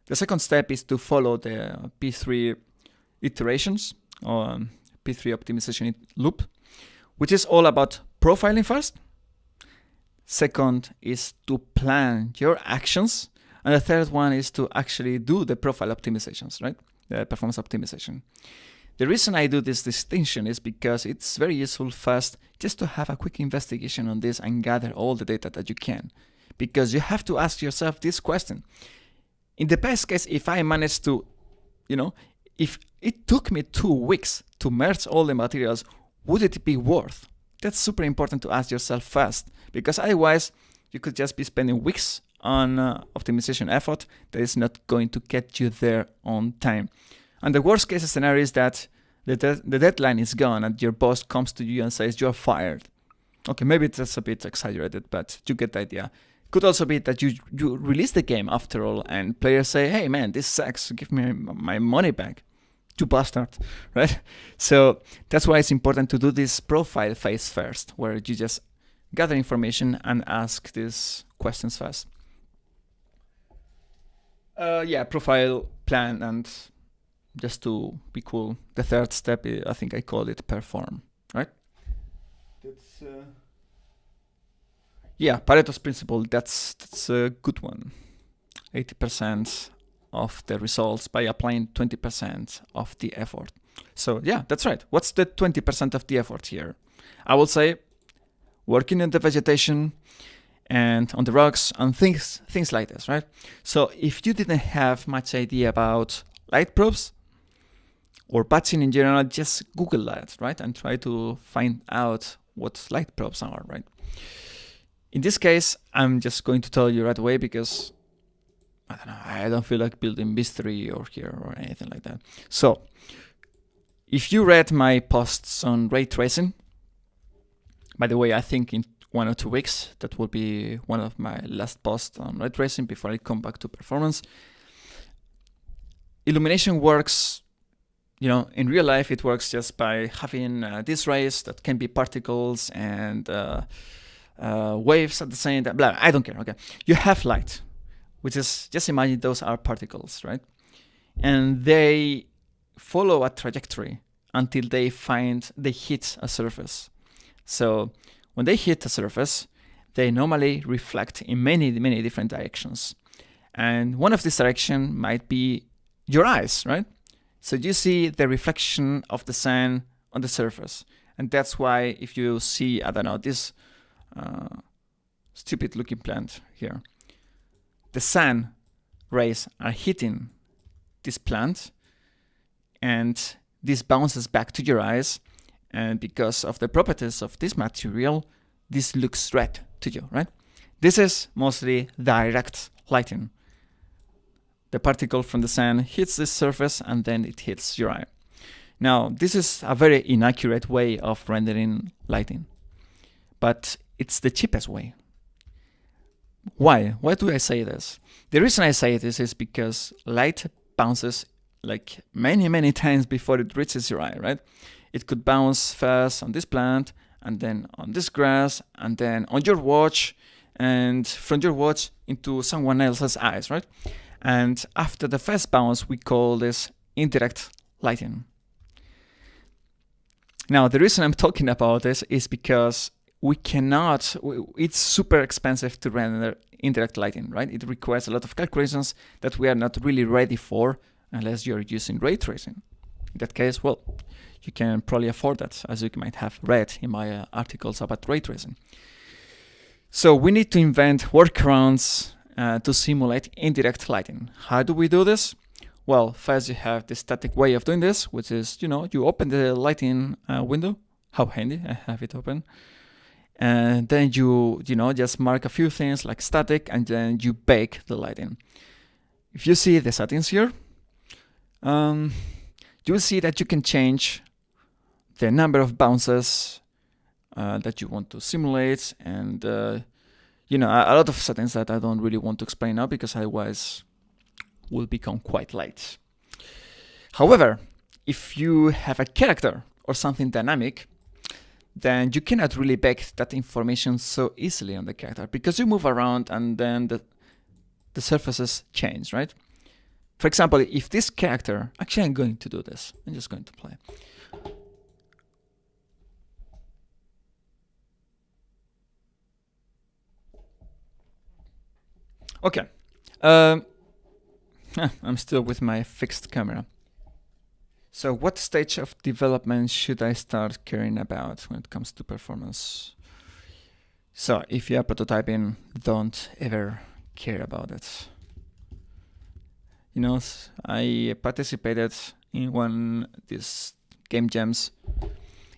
The second step is to follow the P3 iterations, or P3 optimization loop, which is all about profiling first. Second is to plan your actions. And the third one is to actually do the profile optimizations, right? The performance optimization. The reason I do this distinction is because it's very useful first just to have a quick investigation on this and gather all the data that you can. Because you have to ask yourself this question. In the best case, if I managed to, you know, if it took me 2 weeks to merge all the materials, would it be worth? That's super important to ask yourself first, because otherwise you could just be spending weeks on optimization effort that is not going to get you there on time. And the worst case scenario is that the deadline is gone and your boss comes to you and says you're fired. Okay, maybe that's a bit exaggerated, but you get the idea. Could also be that you release the game after all and players say, hey man, this sucks, give me my money back. You bastard, right? So that's why it's important to do this profile phase first, where you just gather information and ask these questions first. Profile, plan, and just to be cool, the third step, I think I call it perform, right? That's Pareto's principle, that's a good one. 80% of the results by applying 20% of the effort. So yeah, that's right. What's the 20% of the effort here? I will say working in the vegetation and on the rocks and things like this, right? So if you didn't have much idea about light probes or patching in general, just Google that, right? And try to find out what light probes are, right? In this case, I'm just going to tell you right away because I don't feel like building mystery or here or anything like that. So if you read my posts on ray tracing, by the way, I think in 1 or 2 weeks, that will be one of my last posts on ray tracing before I come back to performance. Illumination works, you know, in real life, it works just by having these rays that can be particles and waves at the same time. Blah, I don't care. Okay, you have light, which is, just imagine those are particles, right? And they follow a trajectory. until they hit a surface. So when they hit a surface, they normally reflect in many different directions. And one of these directions might be your eyes, right? So you see the reflection of the sun on the surface. And that's why if you see, I don't know, this stupid looking plant here, the sun rays are hitting this plant and this bounces back to your eyes. And because of the properties of this material, this looks red to you, right? This is mostly direct lighting. The particle from the sun hits this surface and then it hits your eye. Now, this is a very inaccurate way of rendering lighting, but it's the cheapest way. Why? Why do I say this? The reason I say this is because light bounces like many times before it reaches your eye, right? It could bounce first on this plant, and then on this grass, and then on your watch, and from your watch into someone else's eyes, right? And after the first bounce, we call this indirect lighting. Now, the reason I'm talking about this is because it's super expensive to render indirect lighting, right? It requires a lot of calculations that we are not really ready for unless you're using ray tracing. In that case, well, you can probably afford that, as you might have read in my articles about ray tracing. So we need to invent workarounds to simulate indirect lighting. How do we do this? Well, first you have the static way of doing this, which is, you open the lighting window. How handy, I have it open. And then you just mark a few things like static, and then you bake the lighting. If you see the settings here, you will see that you can change the number of bounces that you want to simulate, and a lot of settings that I don't really want to explain now because otherwise will become quite late. However, if you have a character or something dynamic, then you cannot really bake that information so easily on the character because you move around and then the surfaces change, right? For example, if this character, actually I'm going to do this. I'm just going to play. Okay. I'm still with my fixed camera. So what stage of development should I start caring about when it comes to performance? So if you are prototyping, don't ever care about it. I participated in one of these game jams.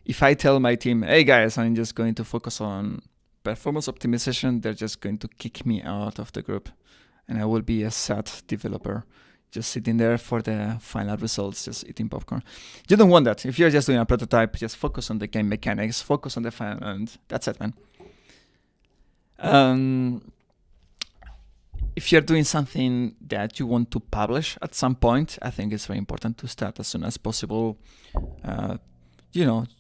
If I tell my team, hey guys, I'm just going to focus on performance optimization, they're just going to kick me out of the group. And I will be a sad developer, just sitting there for the final results, just eating popcorn. You don't want that. If you're just doing a prototype, just focus on the game mechanics, focus on the fun, and that's it, man. If you're doing something that you want to publish at some point, I think it's very important to start as soon as possible.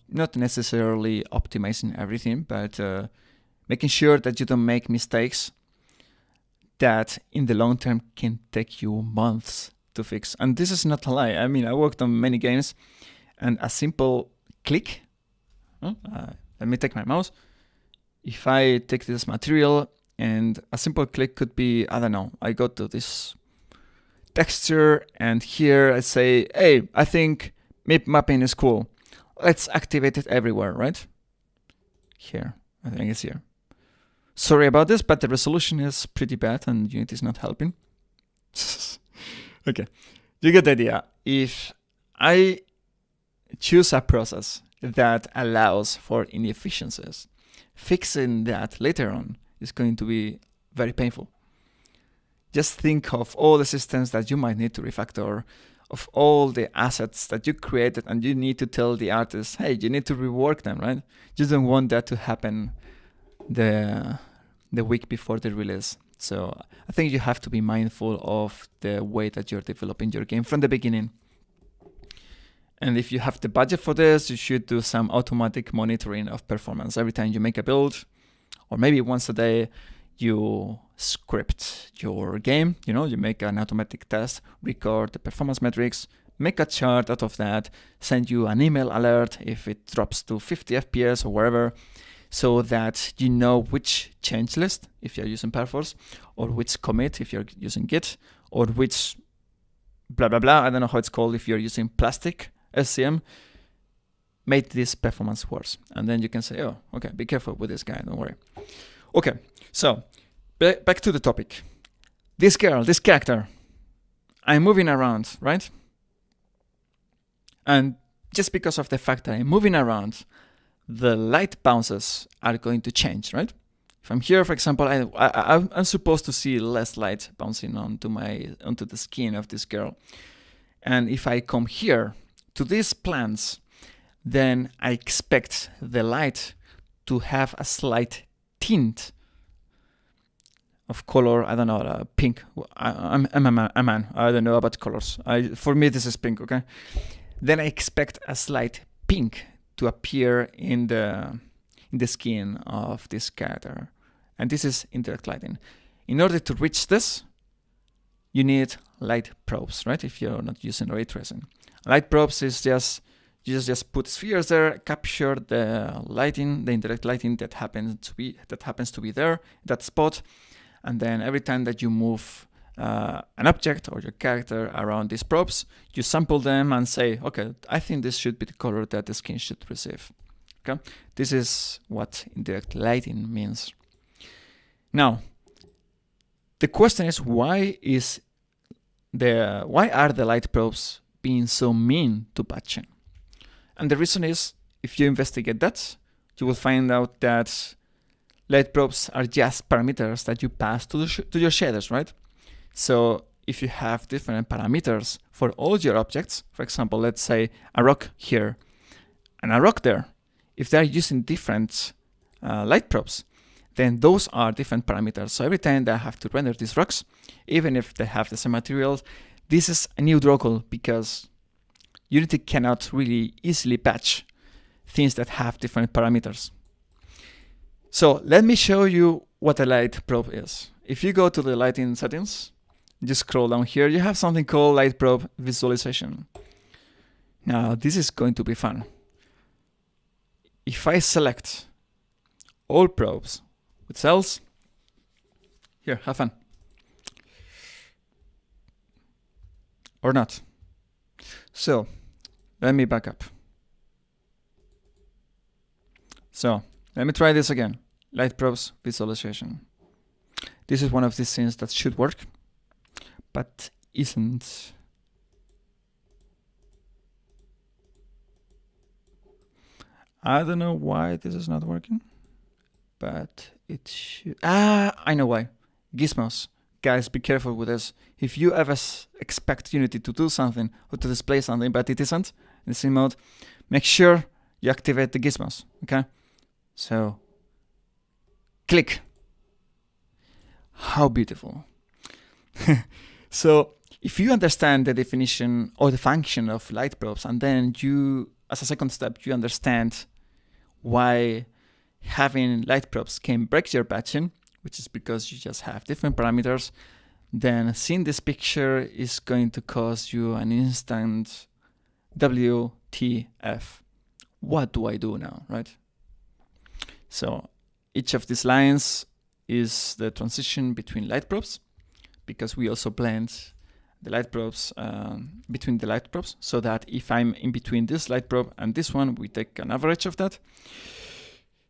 Not necessarily optimizing everything, but making sure that you don't make mistakes that in the long term can take you months to fix. And this is not a lie. I mean, I worked on many games, and a simple click, let me take my mouse. If I take this material, and a simple click could be, I don't know, I go to this texture, and here I say, hey, I think map mapping is cool. Let's activate it everywhere, right? Here, I think it's here. Sorry about this, but the resolution is pretty bad and Unity is not helping. Okay, you get the idea. If I choose a process that allows for inefficiencies, fixing that later on is going to be very painful. Just think of all the systems that you might need to refactor, of all the assets that you created, and you need to tell the artist, hey, you need to rework them, right? You don't want that to happen the week before the release. So I think you have to be mindful of the way that you're developing your game from the beginning. And if you have the budget for this, you should do some automatic monitoring of performance. Every time you make a build, or maybe once a day, you script your game. You make an automatic test, record the performance metrics, make a chart out of that, send you an email alert if it drops to 50 FPS or wherever, so that you know which change list if you're using Perforce, or which commit if you're using Git, or which blah blah blah, I don't know how it's called if you're using Plastic SCM, made this performance worse. And then you can say, oh, okay, be careful with this guy, don't worry. Okay, so back to the topic. This girl, this character, I'm moving around, right? And just because of the fact that I'm moving around, the light bounces are going to change, right? If I'm here, for example, I'm supposed to see less light bouncing onto the skin of this girl. And if I come here to these plants, then I expect the light to have a slight tint of color. I don't know, pink. I'm a man. I don't know about colors. For me, this is pink, okay? Then I expect a slight pink to appear in the skin of this character. And this is indirect lighting. In order to reach this, you need light probes, right? If you're not using ray tracing. Light probes is just, you just put spheres there, capture the lighting, the indirect lighting that happens to be there, that spot. And then every time that you move an object or your character around these probes, you sample them and say, okay, I think this should be the color that the skin should receive. Okay, this is what indirect lighting means. Now, the question is, why are the light probes being so mean to patching? And the reason is, if you investigate that, you will find out that light probes are just parameters that you pass to your shaders, right? So if you have different parameters for all your objects, for example, let's say a rock here and a rock there, if they're using different light probes, then those are different parameters. So every time that I have to render these rocks, even if they have the same materials, this is a new drawable because Unity cannot really easily patch things that have different parameters. So let me show you what a light probe is. If you go to the lighting settings, just scroll down here, you have something called light probe visualization. Now this is going to be fun. If I select all probes with cells, here, have fun. Or not. So let me back up. So let me try this again. Light probes visualization. This is one of these things that should work, but isn't. I don't know why this is not working, but it should. I know why. Gizmos. Guys, be careful with this. If you ever expect Unity to do something or to display something, but it isn't in scene mode, make sure you activate the gizmos, okay? So, click. How beautiful. So, if you understand the definition or the function of light probes, and then you, as a second step, you understand why having light probes can break your patching, which is because you just have different parameters, then seeing this picture is going to cause you an instant WTF. What do I do now, right? So each of these lines is the transition between light probes, because we also blend the light probes between the light probes, so that if I'm in between this light probe and this one, we take an average of that.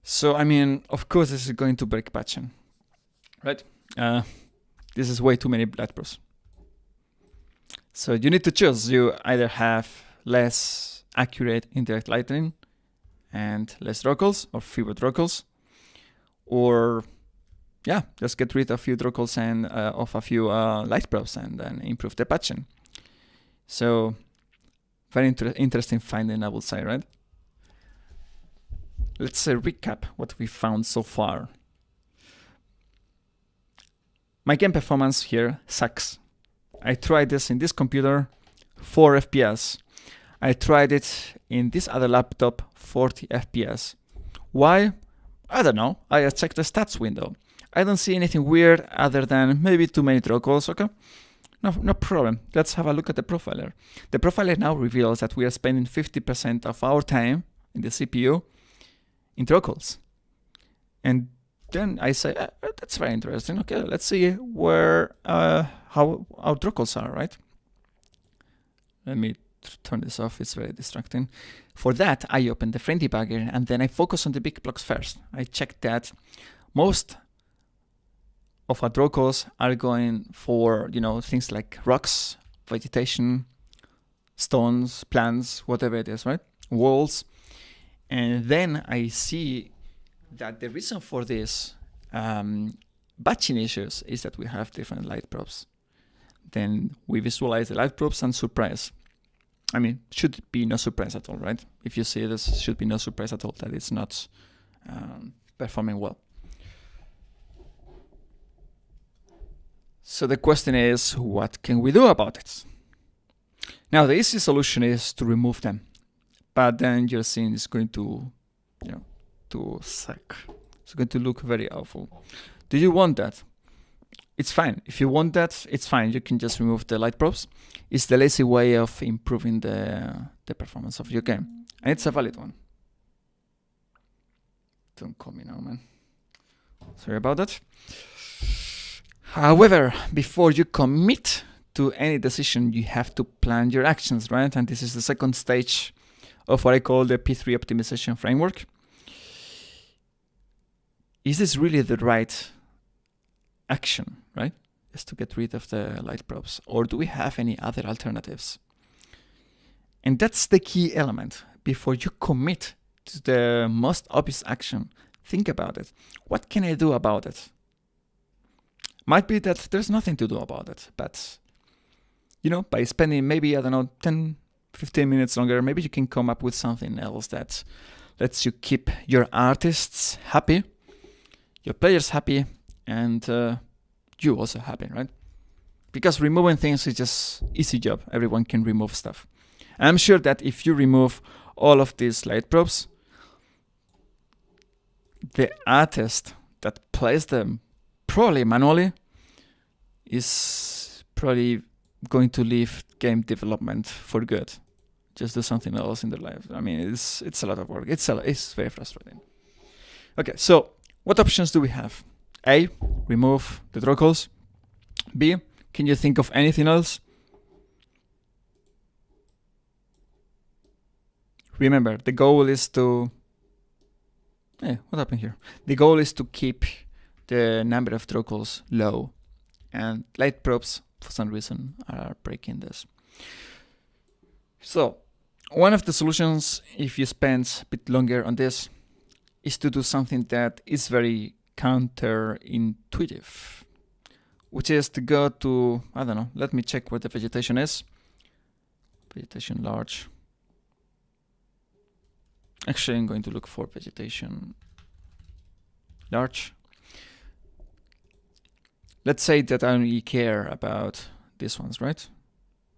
So, I mean, of course, this is going to break patching, right? This is way too many light probes. So you need to choose. You either have less accurate indirect lighting and less drockles or fewer drockles, or yeah, just get rid of a few drockles and of a few light probes and then improve the patching. So very interesting finding, I would say, right? Let's recap what we found so far. My game performance here sucks. I tried this in this computer, 4 FPS. I tried it in this other laptop, 40 FPS. Why? I don't know. I just checked the stats window. I don't see anything weird other than maybe too many drockles, okay? No problem. Let's have a look at the profiler. The profiler now reveals that we are spending 50% of our time in the CPU in draw calls. And then I say, that's very interesting. Okay, let's see where how our draw calls are, right? Let me turn this off, it's very distracting. For that, I open the frame debugger and then I focus on the big blocks first. I check that most of our draw calls are going for, things like rocks, vegetation, stones, plants, whatever it is, right? Walls. And then I see that the reason for this batching issues is that we have different light props. Then we visualize the light props and surprise. I mean, should be no surprise at all, right? If you see this, should be no surprise at all that it's not performing well. So the question is, what can we do about it? Now, the easy solution is to remove them, but then your scene is going to, to suck. It's going to look very awful. Do you want that? It's fine. If you want that, it's fine. You can just remove the light props. It's the lazy way of improving the performance of your game. And it's a valid one. Don't call me now, man. Sorry about that. However, before you commit to any decision, you have to plan your actions, right? And this is the second stage of what I call the P3 optimization framework. Is this really the right action, right? Is to get rid of the light props, or do we have any other alternatives? And that's the key element. Before you commit to the most obvious action, think about it. What can I do about it? Might be that there's nothing to do about it, but by spending maybe, 10, 15 minutes longer, maybe you can come up with something else that lets you keep your artists happy, your players happy, and you also happy, right? Because removing things is just easy job. Everyone can remove stuff. And I'm sure that if you remove all of these light props, the artist that plays them probably manually is probably going to leave game development for good. Just do something else in their life. I mean, it's a lot of work. It's very frustrating. Okay, so what options do we have? A, remove the draw calls. B, can you think of anything else? Remember, the goal is to... Hey, what happened here? The goal is to keep the number of draw calls low. And light props, for some reason, are breaking this. So, one of the solutions, if you spend a bit longer on this, is to do something that is very counterintuitive, which is to go to, let me check where the vegetation is. Vegetation large. Actually, I'm going to look for vegetation large. Let's say that I only care about these ones, right?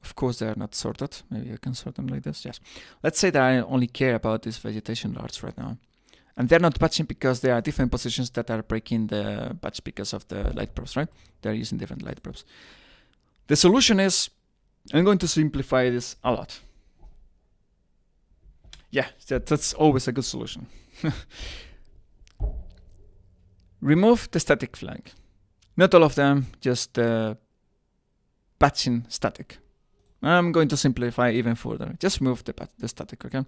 Of course, they are not sorted. Maybe I can sort them like this. Yes. Let's say that I only care about this vegetation large right now. And they're not batching because there are different positions that are breaking the batch because of the light props, right? They're using different light props. The solution is, I'm going to simplify this a lot. Yeah, that's always a good solution. Remove the static flag. Not all of them, just batching static. I'm going to simplify even further. Just remove the static, okay?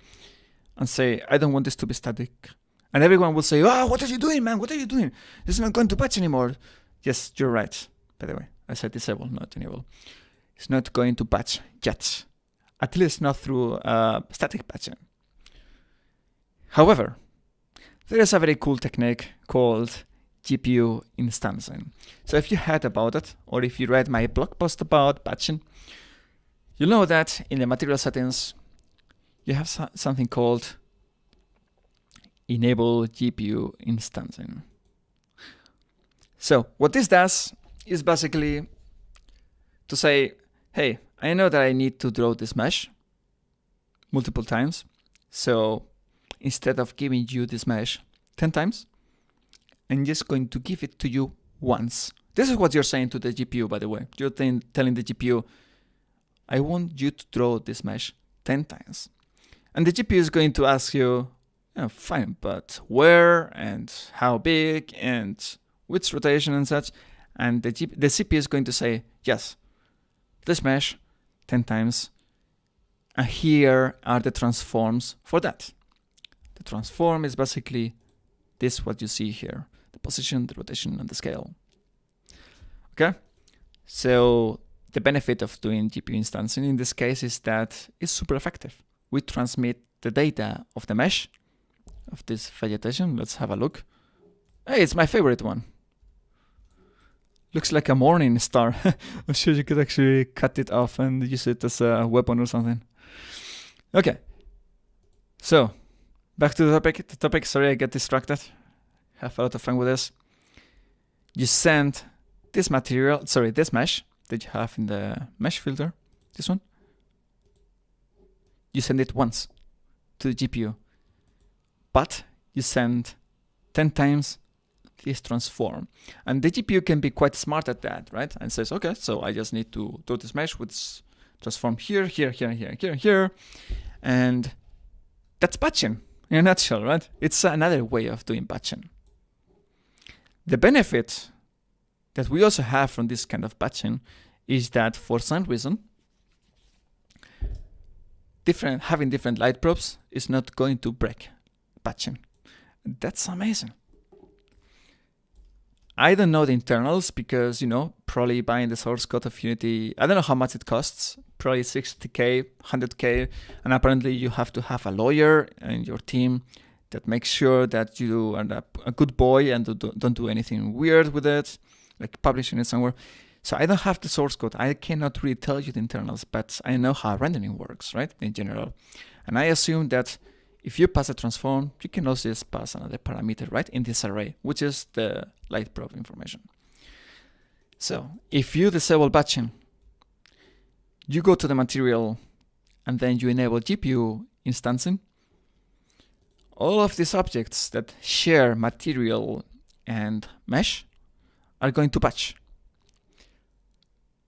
And say, I don't want this to be static. And everyone will say, oh, what are you doing, man? What are you doing? This is not going to batch anymore. Yes, you're right. By the way, I said disable, not enable. It's not going to batch yet. At least not through static batching. However, there is a very cool technique called GPU instancing. So if you heard about it, or if you read my blog post about batching, you know that in the material settings, you have something called enable GPU instancing. So what this does is basically to say, hey, I know that I need to draw this mesh multiple times. So instead of giving you this mesh 10 times, I'm just going to give it to you once This is what you're saying to the GPU, by the way. You're telling the GPU, I want you to draw this mesh 10 times. And the GPU is going to ask you, yeah, fine, but where and how big and which rotation and such. And the CPU is going to say, yes, this mesh 10 times. And here are the transforms for that. The transform is basically this, what you see here. The position, the rotation, and the scale. Okay? So the benefit of doing GPU instancing in this case is that it's super effective. We transmit the data of the mesh, of this vegetation. Let's have a look. Hey, it's my favorite one. Looks like a morning star. I'm sure you could actually cut it off and use it as a weapon or something. Okay. So, back to the topic. Sorry, I get distracted. Have a lot of fun with this. You send this material, this mesh that you have in the mesh filter, this one. You send it once to the GPU, but you send 10 times this transform. And the GPU can be quite smart at that, right? And says, okay, so I just need to do this mesh with transform here, here, here, here, here, here. And that's batching in a nutshell, right? It's another way of doing batching. The benefit that we also have from this kind of batching is that for some reason, having different light probes is not going to break batching. That's amazing. I don't know the internals because, probably buying the source code of Unity, I don't know how much it costs, probably 60K, 100K, and apparently you have to have a lawyer in your team that makes sure that you are a good boy and don't do anything weird with it, like publishing it somewhere. So I don't have the source code. I cannot really tell you the internals, but I know how rendering works, right, in general. And I assume that if you pass a transform, you can also just pass another parameter, right, in this array, which is the light probe information. So if you disable batching, you go to the material and then you enable GPU instancing. All of these objects that share material and mesh are going to batch.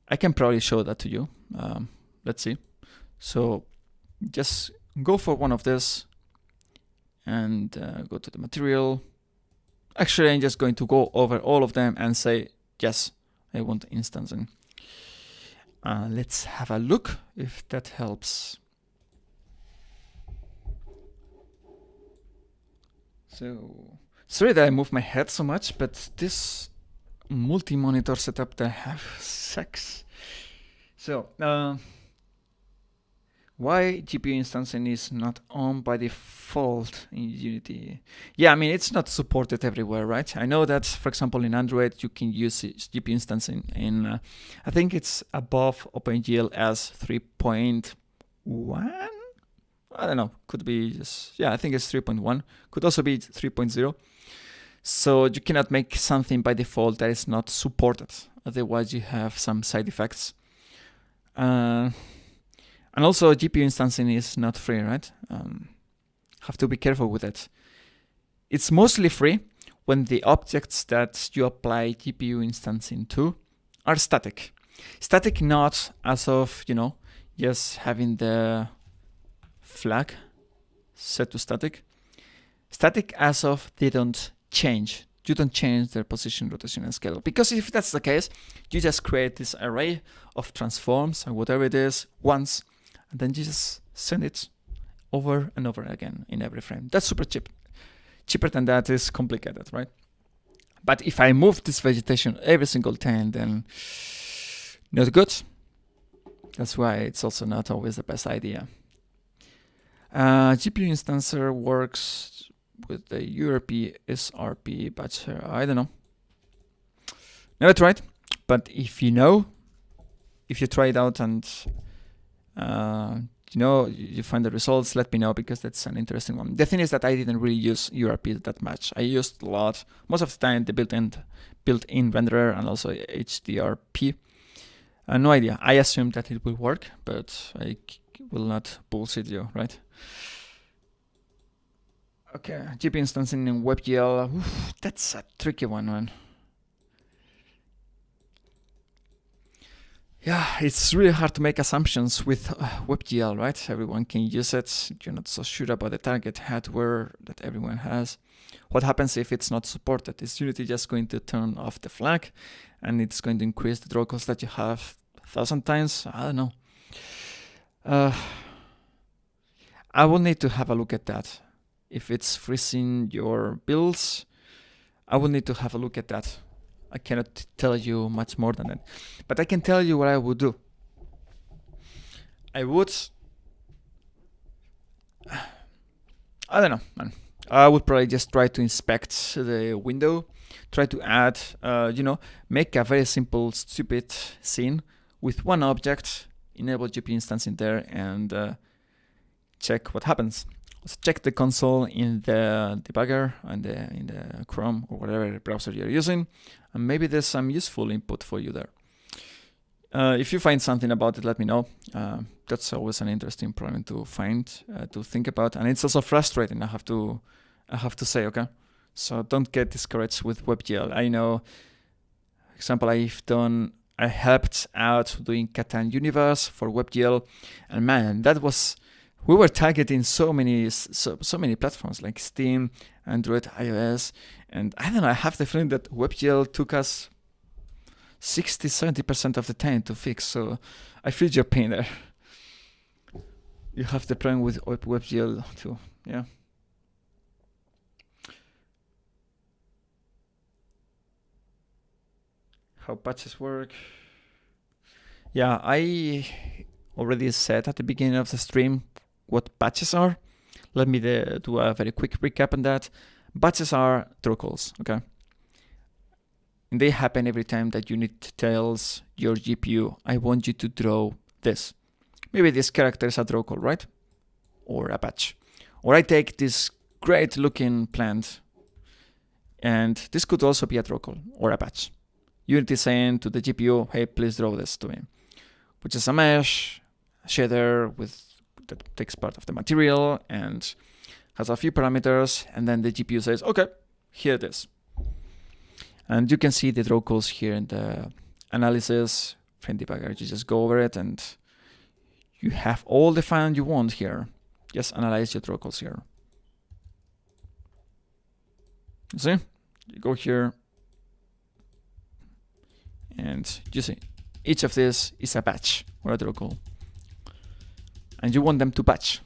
I can probably show that to you. Let's see. So just go for one of this and go to the material. Actually, I'm just going to go over all of them and say, yes, I want instancing. Let's have a look if that helps. So, sorry that I moved my head so much, but this multi-monitor setup that I have sucks. So, why GPU instancing is not on by default in Unity? Yeah, I mean, it's not supported everywhere, right? I know that, for example, in Android, you can use GPU instancing in, I think it's above OpenGL 3.1? I don't know, could be just, yeah, I think it's 3.1. Could also be 3.0. So you cannot make something by default that is not supported. Otherwise, you have some side effects. And also, GPU instancing is not free, right? Have to be careful with it. It's mostly free when the objects that you apply GPU instancing to are static. Static not as of, just having the flag set to static. Static as of they don't change. You don't change their position, rotation, and scale. Because if that's the case, you just create this array of transforms or whatever it is once, and then you just send it over and over again in every frame. That's super cheap. Cheaper than that is complicated, right? But if I move this vegetation every single time, then not good. That's why it's also not always the best idea. GPU instancer works with the URP SRP batcher. I don't know. Never tried, but if you try it out and you find the results, let me know, because that's an interesting one. The thing is that I didn't really use URP that much. I used a lot, most of the time, the built-in renderer and also HDRP. No idea. I assume that it will work, but I will not bullshit you, right? Okay, GPU instancing in WebGL. Oof, that's a tricky one, man. Yeah, it's really hard to make assumptions with WebGL, right? Everyone can use it. You're not so sure about the target hardware that everyone has. What happens if it's not supported? Is Unity just going to turn off the flag and it's going to increase the draw cost that you have 1,000 times? I don't know. I will need to have a look at that. If it's freezing your builds, I will need to have a look at that. I cannot tell you much more than that. But I can tell you what I would do. I don't know, man. I would probably just try to inspect the window, try to add, make a very simple, stupid scene with one object, enable GPU instance in there, and check what happens. So check the console in the debugger and in the Chrome or whatever browser you're using, and maybe there's some useful input for you there. If you find something about it, let me know. That's always an interesting problem to find, to think about, and it's also frustrating. I have to say, okay. So don't get discouraged with WebGL. I know, for example, I helped out doing Catan Universe for WebGL, and man, we were targeting so many platforms like Steam, Android, iOS, and I don't know, I have the feeling that WebGL took us 60-70% of the time to fix, so I feel your pain there. You have the problem with WebGL too, yeah. How patches work. Yeah, I already said at the beginning of the stream what batches are. Let me do a very quick recap on that. Batches are draw calls, okay? And they happen every time that Unity tells your GPU, I want you to draw this. Maybe this character is a draw call, right? Or a batch. Or I take this great looking plant, and this could also be a draw call or a batch. Unity saying to the GPU, hey, please draw this to me, which is a mesh, a shader that takes part of the material and has a few parameters, and then the GPU says, okay, here it is. And you can see the draw calls here in the analysis frame debugger. You just go over it and you have all the fun you want here. Just analyze your draw calls here. You see? You go here and you see each of these is a batch or a draw call. And you want them to batch.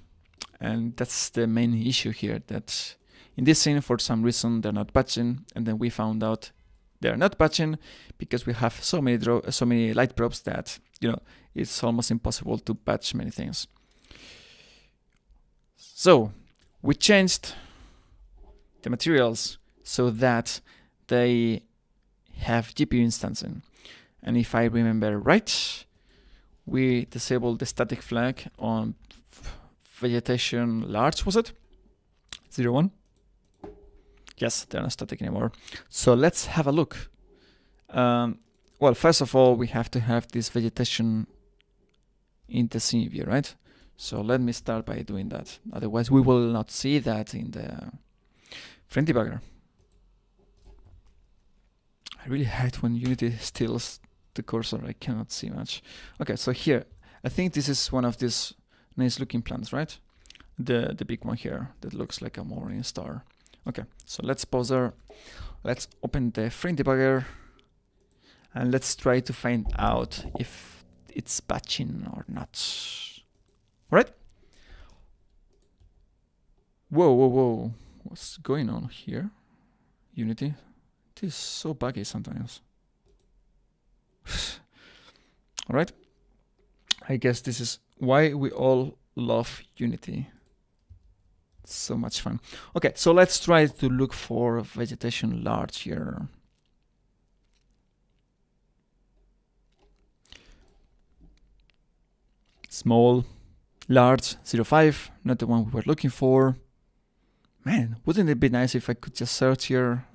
And that's the main issue here, that in this scene, for some reason, they're not batching. And then we found out they're not batching because we have so many light probes that, it's almost impossible to batch many things. So we changed the materials so that they have GPU instancing. And if I remember right, we disabled the static flag on vegetation large, was it? 0.1? Yes, they're not static anymore. So let's have a look. Well, first of all, we have to have this vegetation in the scene view, right? So let me start by doing that. Otherwise, we will not see that in the frame debugger. I really hate when Unity steals the cursor. I cannot see much. Okay, so here, I think this is one of these nice looking plants, right? The big one here that looks like a morning star. Okay, so let's pause there. Let's open the frame debugger and let's try to find out if it's batching or not. All right? Whoa. What's going on here? Unity? It is so buggy sometimes. All right? I guess this is why we all love Unity. It's so much fun. Okay, so let's try to look for vegetation large here. Small, large, 0.5, not the one we were looking for. Man, wouldn't it be nice if I could just search here?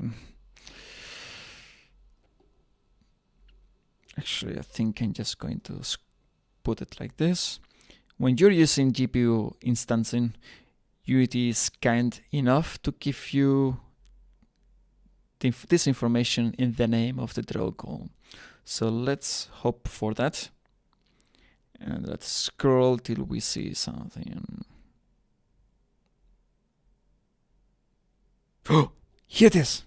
Actually, I think I'm just going to put it like this. When you're using GPU instancing, Unity is kind enough to give you this information in the name of the draw call. So let's hope for that. And let's scroll till we see something. Oh, here it is.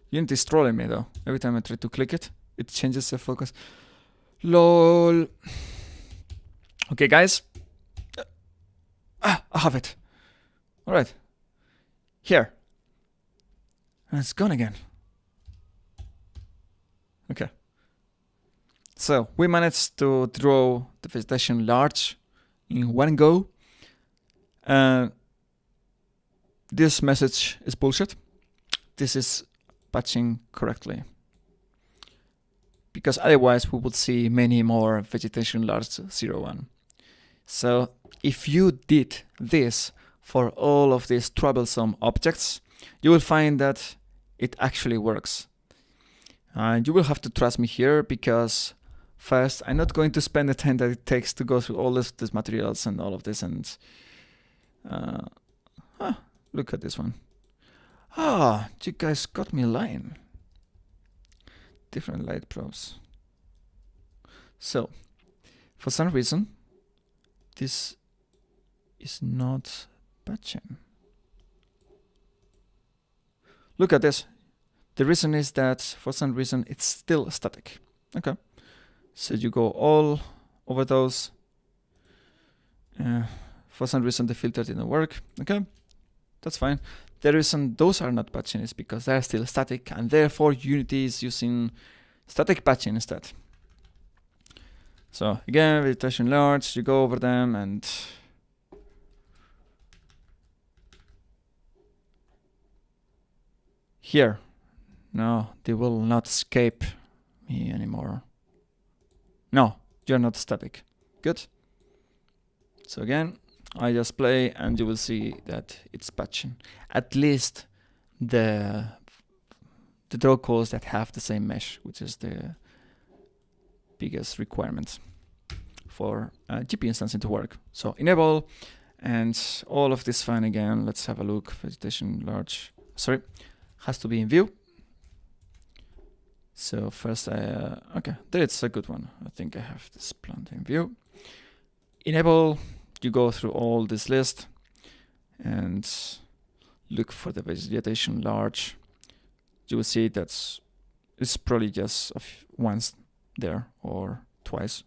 Unity is trolling me though. Every time I try to click it, it changes the focus. LOL. Okay, guys. I have it. All right. Here. And it's gone again. Okay. So we managed to draw the vegetation large in one go. This message is bullshit. This is patching correctly. Because otherwise we would see many more vegetation large 0, 1. So if you did this for all of these troublesome objects, you will find that it actually works. You will have to trust me here because first, I'm not going to spend the time that it takes to go through all these materials and all of this. And look at this one. You guys got me lying. Different light probes. So, for some reason, this is not patching. Look at this. The reason is that for some reason it's still static. Okay. So you go all over those. For some reason the filter didn't work. Okay. That's fine. The reason those are not patching is because they're still static, and therefore Unity is using static patching instead. So again, vegetation large, you go over them and here. No, they will not escape me anymore. No, you're not static. Good. So again, I just play and you will see that it's patching. At least the draw calls that have the same mesh, which is the biggest requirement for GPU instancing to work. So enable and all of this fine again. Let's have a look. Vegetation large. Sorry, has to be in view. So first okay, there it's a good one. I think I have this plant in view. Enable, you go through all this list and look for the vegetation large. You will see that's it's probably just once there or twice.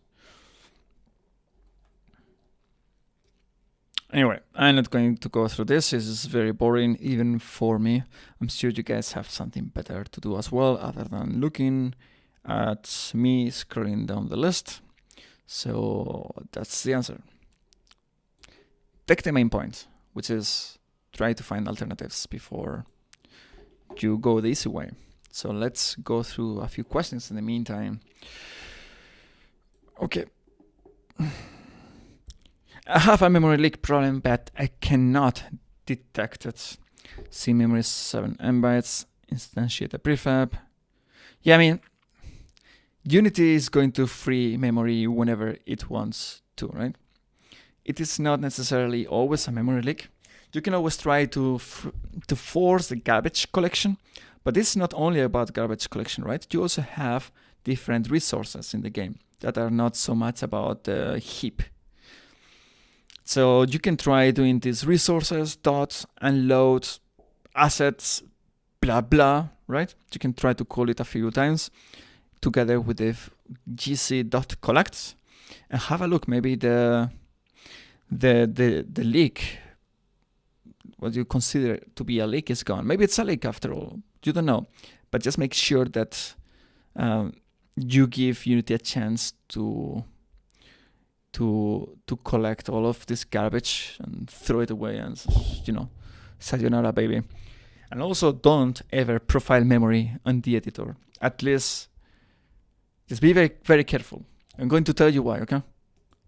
Anyway, I'm not going to go through this. This is very boring even for me. I'm sure you guys have something better to do as well other than looking at me scrolling down the list. So that's the answer. Take the main point, which is try to find alternatives before you go the easy way. So let's go through a few questions in the meantime. Okay. I have a memory leak problem, but I cannot detect it. See memory 7 MB, instantiate a prefab. Yeah, I mean, Unity is going to free memory whenever it wants to, right? It is not necessarily always a memory leak. You can always try to force the garbage collection, but it's not only about garbage collection, right? You also have different resources in the game that are not so much about the heap. So you can try doing these resources, dot, unload, assets, blah, blah, right? You can try to call it a few times together with the gc.collect and have a look. Maybe the leak, what you consider to be a leak, is gone. Maybe it's a leak after all. You don't know. But just make sure that you give Unity a chance to collect all of this garbage and throw it away and, you know, sayonara, baby. And also don't ever profile memory on the editor. At least just be very, very careful. I'm going to tell you why, okay?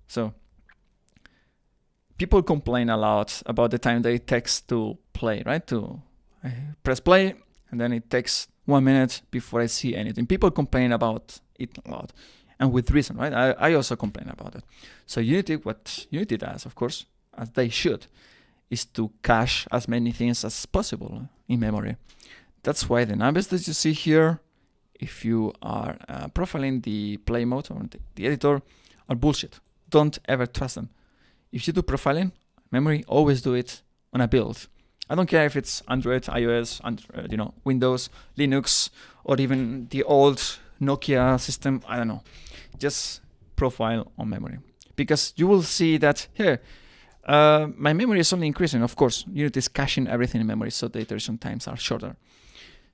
So people complain a lot about the time that it takes to play, right? I press play and then it takes 1 minute before I see anything. People complain about it a lot. And with reason, right? I also complain about it. So Unity, what Unity does, of course, as they should, is to cache as many things as possible in memory. That's why the numbers that you see here if you are profiling the play mode or the editor are bullshit. Don't ever trust them. If you do profiling, memory, always do it on a build. I don't care if it's Android, iOS, Windows, Linux, or even the old Nokia system. I don't know. Just profile on memory, because you will see that here my memory is only increasing. Of course, Unity is caching everything in memory, so the iteration times are shorter.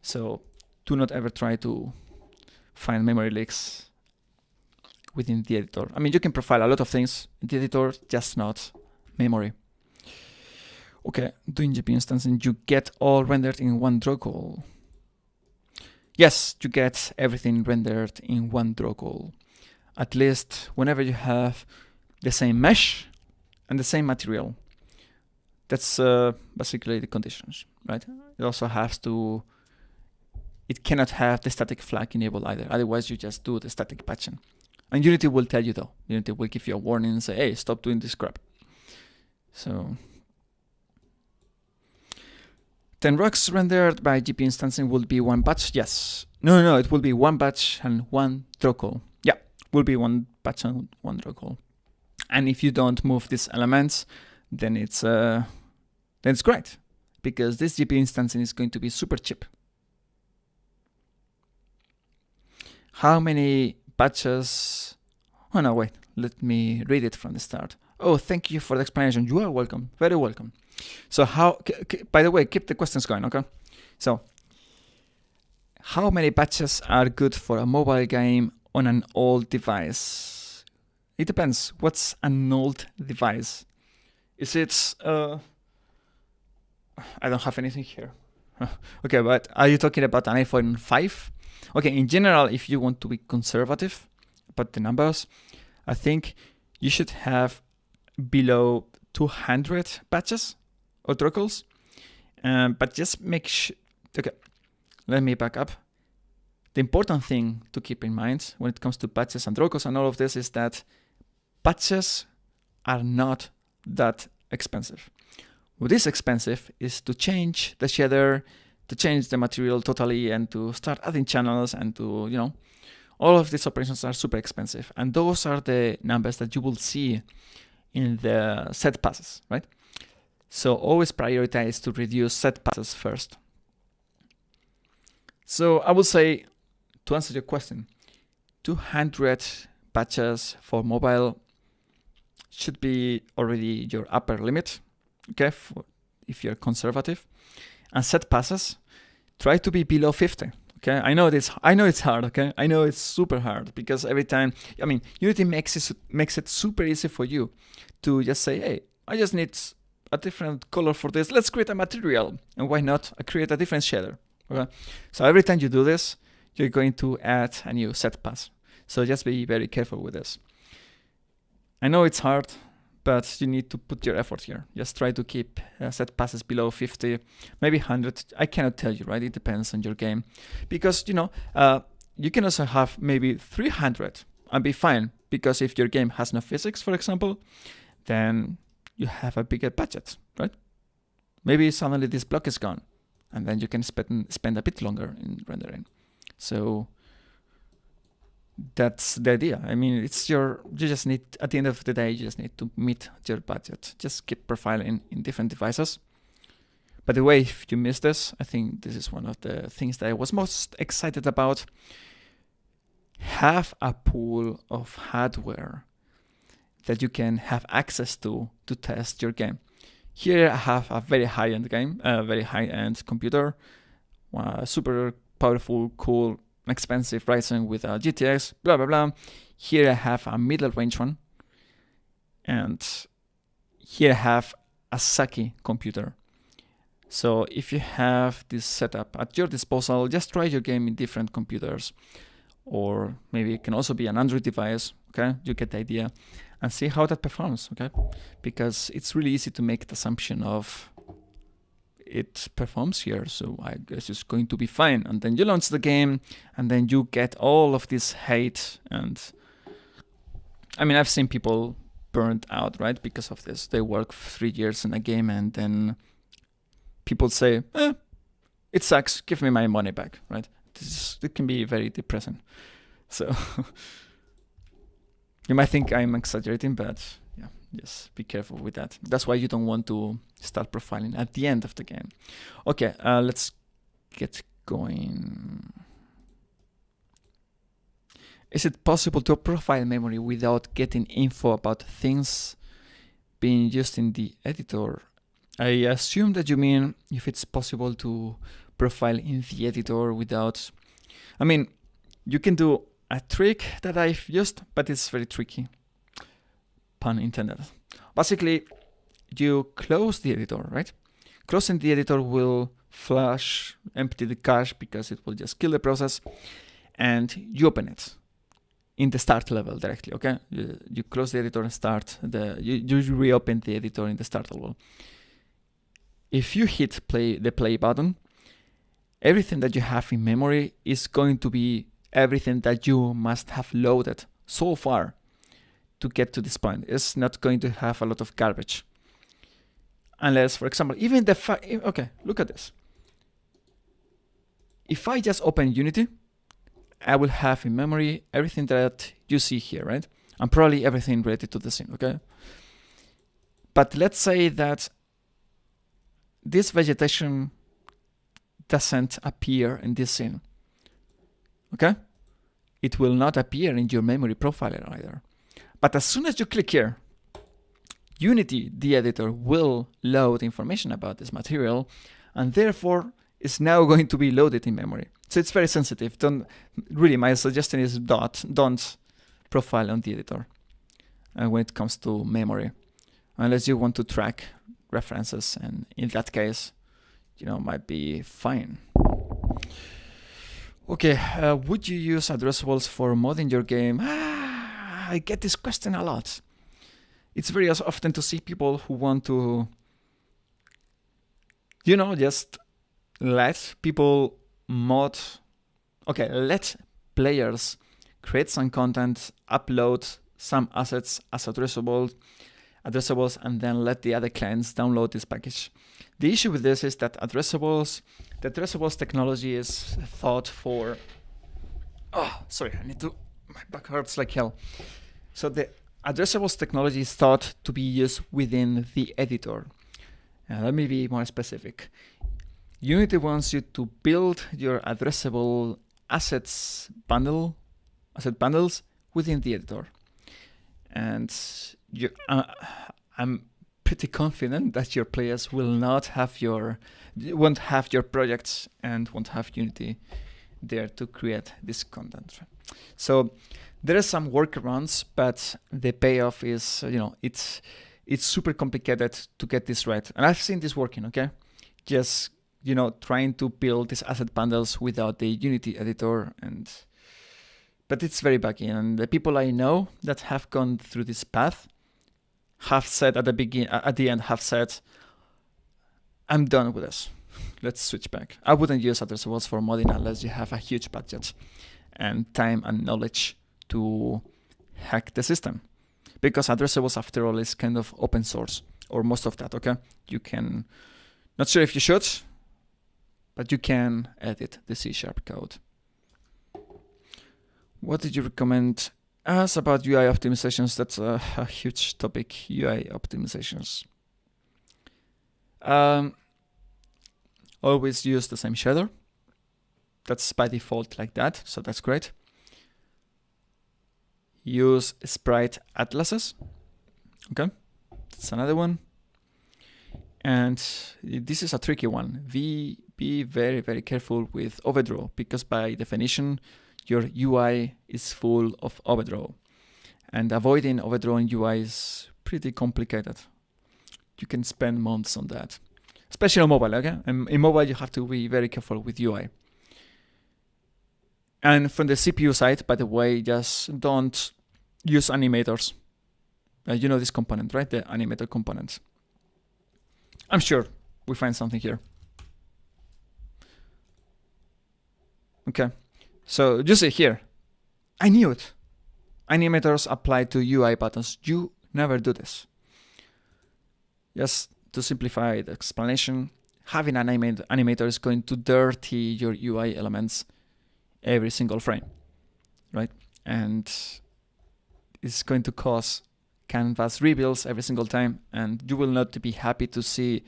So do not ever try to find memory leaks within the editor. I mean, you can profile a lot of things in the editor, just not memory. Okay, doing GPU instancing, you get all rendered in one draw call. Yes, you get everything rendered in one draw call. At least whenever you have the same mesh and the same material. That's basically the conditions, right? It also has to, it cannot have the static flag enabled either. Otherwise, you just do the static patching. And Unity will tell you though. Unity will give you a warning and say, hey, stop doing this crap. So 10 rocks rendered by GPU instancing will be one batch. Yes. No, it will be one batch and one draw call. Yeah, will be one batch and one draw call. And if you don't move these elements, then it's great, because this GPU instancing is going to be super cheap. How many batches? Oh no, wait. Let me read it from the start. Oh, thank you for the explanation. You are welcome. Very welcome. So how, by the way, keep the questions going, okay? So, how many batches are good for a mobile game on an old device? It depends. What's an old device? Is it, I don't have anything here. Okay, but are you talking about an iPhone 5? Okay, in general, if you want to be conservative about the numbers, I think you should have below 200 batches or draw calls. But just make sure, okay, let me back up. The important thing to keep in mind when it comes to batches and draw calls and all of this is that batches are not that expensive. What is expensive is to change the shader, to change the material totally, and to start adding channels, and to, all of these operations are super expensive. And those are the numbers that you will see in the set passes, right? So always prioritize to reduce set passes first. So I would say, to answer your question, 200 batches for mobile should be already your upper limit, okay, if you're conservative. And set passes, try to be below 50. Okay, I know it's hard. Okay, I know it's super hard, because every time, I mean, Unity makes it super easy for you to just say, hey, I just need a different color for this. Let's create a material, and why not? I create a different shader. Okay, so every time you do this, you're going to add a new set pass. So just be very careful with this. I know it's hard, but you need to put your effort here. Just try to keep set passes below 50, maybe 100. I cannot tell you, right? It depends on your game. Because, you can also have maybe 300 and be fine. Because if your game has no physics, for example, then you have a bigger budget, right? Maybe suddenly this block is gone, and then you can spend a bit longer in rendering. So that's the idea. I mean, you just need, at the end of the day, you just need to meet your budget. Just keep profiling in different devices. By the way, if you missed this, I think this is one of the things that I was most excited about. Have a pool of hardware that you can have access to test your game. Here I have a very high-end game, a very high-end computer, super powerful, cool, expensive Ryzen with a GTX, blah, blah, blah. Here I have a middle range one. And here I have a Saki computer. So if you have this setup at your disposal, just try your game in different computers. Or maybe it can also be an Android device, okay? You get the idea. And see how that performs, okay? Because it's really easy to make the assumption of it performs here, so I guess it's going to be fine. And then you launch the game, and then you get all of this hate. And I mean, I've seen people burned out, right? Because of this. They work 3 years in a game, and then people say, it sucks, give me my money back, right? it can be very depressing. So you might think I'm exaggerating, but yeah, just be careful with that. That's why you don't want to start profiling at the end of the game. Okay, let's get going. Is it possible to profile memory without getting info about things being used in the editor? I assume that you mean if it's possible to profile in the editor without... I mean, you can do a trick that I've used, but it's very tricky. Pun intended. Basically, you close the editor, right? Closing the editor will flush, empty the cache because it will just kill the process, and you open it in the start level directly, okay? You close the editor and start you reopen the editor in the start level. If you hit the play button, everything that you have in memory is going to be everything that you must have loaded so far to get to this point. It's not going to have a lot of garbage. Unless, for example, even okay, look at this. If I just open Unity, I will have in memory everything that you see here, right? And probably everything related to the scene, okay? But let's say that this vegetation doesn't appear in this scene, okay? It will not appear in your memory profiler either. But as soon as you click here, Unity, the editor, will load information about this material, and therefore is now going to be loaded in memory. So it's very sensitive. My suggestion is don't profile on the editor when it comes to memory, unless you want to track references, and in that case, might be fine. Okay, would you use addressables for modding your game? I get this question a lot. It's very often to see people who want to, just let people mod. Okay, let players create some content, upload some assets as addressables, and then let the other clients download this package. The issue with this is that the addressables technology is thought for... Oh, sorry, my back hurts like hell. So the addressables technology is thought to be used within the editor. Let me be more specific. Unity wants you to build your addressable asset bundles within the editor. And I'm pretty confident that your players won't have your projects and won't have Unity there to create this content. So there are some workarounds, but the payoff is, it's super complicated to get this right. And I've seen this working, okay? Just, trying to build these asset bundles without the Unity editor, but it's very buggy. And the people I know that have gone through this path have said at the end, I'm done with this. Let's switch back. I wouldn't use addressables for modding unless you have a huge budget and time and knowledge to hack the system. Because addressables, after all, is kind of open source, or most of that, okay? You can, not sure if you should, but you can edit the C# code. What did you recommend us about UI optimizations? That's a huge topic, UI optimizations. Always use the same shader. That's by default like that, so that's great. Use sprite atlases. Okay, that's another one. And this is a tricky one. Be very, very careful with overdraw, because by definition, your UI is full of overdraw. And avoiding overdraw in UI is pretty complicated. You can spend months on that, especially on mobile, okay? And in mobile, you have to be very careful with UI. And from the CPU side, by the way, just don't use animators. You know this component, right? The animator component. I'm sure we find something here. Okay, so you see here, I knew it. Animators apply to UI buttons. You never do this. Just to simplify the explanation, having an animator is going to dirty your UI elements every single frame, right? And it's going to cause canvas rebuilds every single time, and you will not be happy to see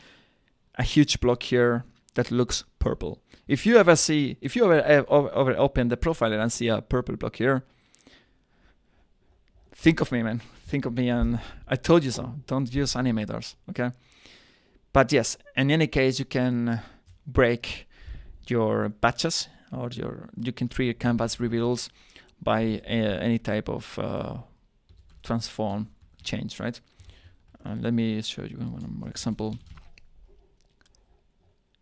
a huge block here that looks purple. If you ever open the profiler and see a purple block here, think of me, man. Think of me, and I told you so. Don't use animators, okay? But yes, in any case, you can break your batches, or you can trigger canvas reveals by any type of transform change, right? Let me show you one more example.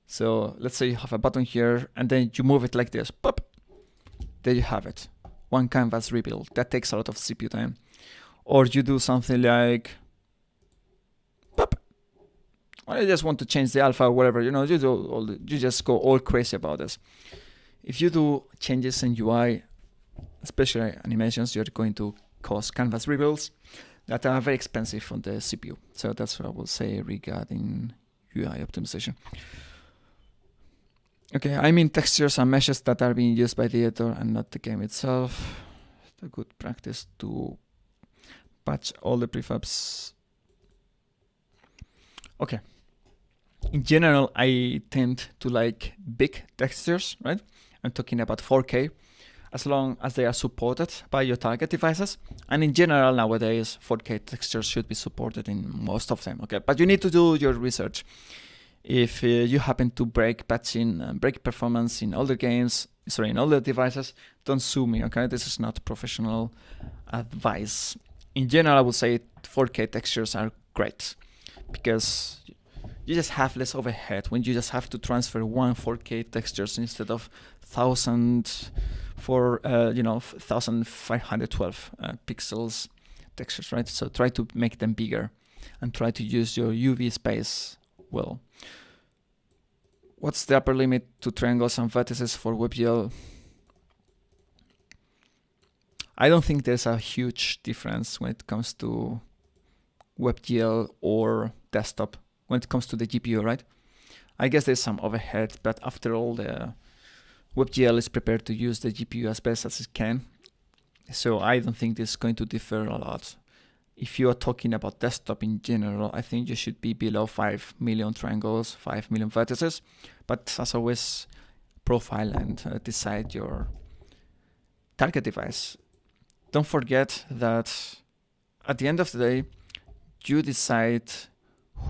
So let's say you have a button here, and then you move it like this. Pop! There you have it. One canvas rebuild. That takes a lot of CPU time. Or you do something like pop! Or I just want to change the alpha or whatever. You just go all crazy about this. If you do changes in UI, especially animations, you're going to cause canvas rebuilds that are very expensive on the CPU. So that's what I will say regarding UI optimization. Okay, I mean textures and meshes that are being used by the editor and not the game itself. It's a good practice to patch all the prefabs. Okay. In general, I tend to like big textures, right? I'm talking about 4K, as long as they are supported by your target devices. And in general, nowadays, 4K textures should be supported in most of them, okay? But you need to do your research. If you happen to break patching and break performance in older games, in older devices, don't sue me, okay? This is not professional advice. In general, I would say 4K textures are great because you just have less overhead when you just have to transfer one 4K textures instead of 1512 pixels textures, right? So try to make them bigger and try to use your UV space well. What's the upper limit to triangles and vertices for WebGL? I don't think there's a huge difference when it comes to WebGL or desktop, when it comes to the GPU, right? I guess there's some overhead, but after all, the WebGL is prepared to use the GPU as best as it can. So I don't think this is going to differ a lot. If you are talking about desktop in general, I think you should be below 5 million triangles, 5 million vertices. But as always, profile and decide your target device. Don't forget that at the end of the day, you decide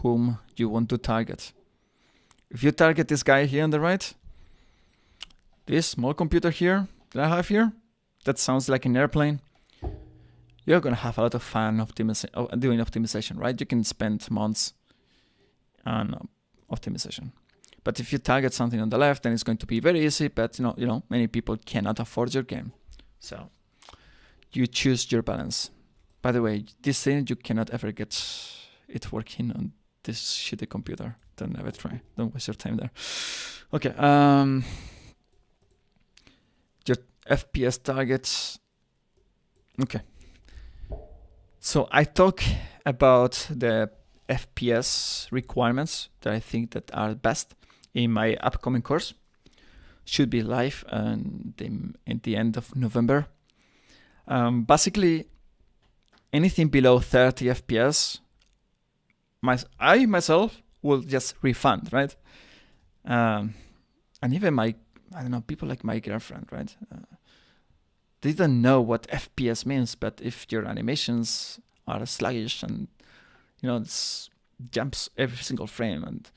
whom you want to target. If you target this guy here on the right, this small computer here that I have here, that sounds like an airplane, you're going to have a lot of fun doing optimization, right? You can spend months on optimization. But if you target something on the left, then it's going to be very easy, but many people cannot afford your game. So you choose your balance. By the way, this thing, you cannot ever get it working on this shitty computer. Don't ever try. Don't waste your time there. Okay. Your FPS targets. Okay. So I talk about the FPS requirements that I think that are best in my upcoming course. Should be live at the end of November. Basically, anything below 30 FPS, I myself will just refund, right? And even people like my girlfriend, right? They don't know what FPS means, but if your animations are sluggish and it jumps every single frame, and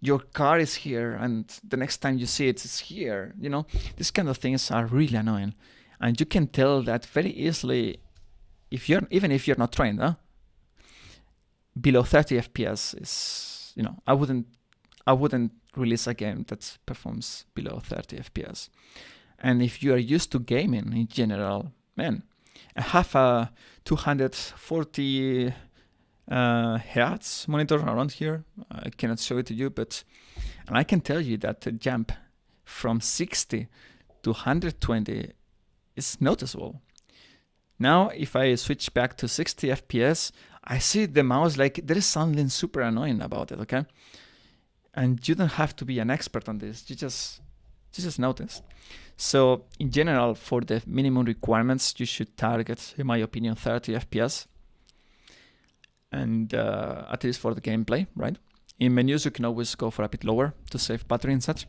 your car is here, and the next time you see it, it's here. These kind of things are really annoying, and you can tell that very easily if you're not trained. Below 30 FPS is, I wouldn't release a game that performs below 30 FPS. And if you are used to gaming in general, man, I have a 240 hertz monitor around here. I cannot show it to you, and I can tell you that the jump from 60 to 120 is noticeable. Now, if I switch back to 60 FPS, I see the mouse like there is something super annoying about it, okay? And you don't have to be an expert on this. You just Just notice. So in general, for the minimum requirements, you should target, in my opinion, 30 FPS. And at least for the gameplay, right? In menus, you can always go for a bit lower to save battery and such.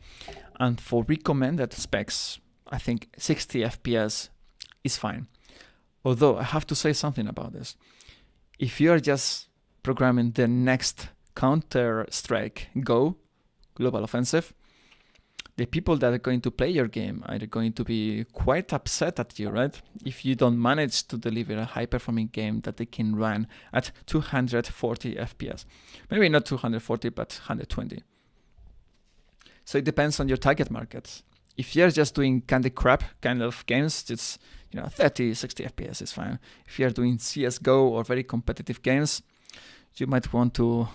And for recommended specs, I think 60 FPS is fine. Although I have to say something about this. If you are just programming the next Counter-Strike Go, Global Offensive, the people that are going to play your game are going to be quite upset at you, right? If you don't manage to deliver a high-performing game that they can run at 240 FPS. Maybe not 240, but 120. So it depends on your target market. If you're just doing Candy Crap kind of games, it's 30, 60 FPS is fine. If you're doing CSGO or very competitive games, you might want to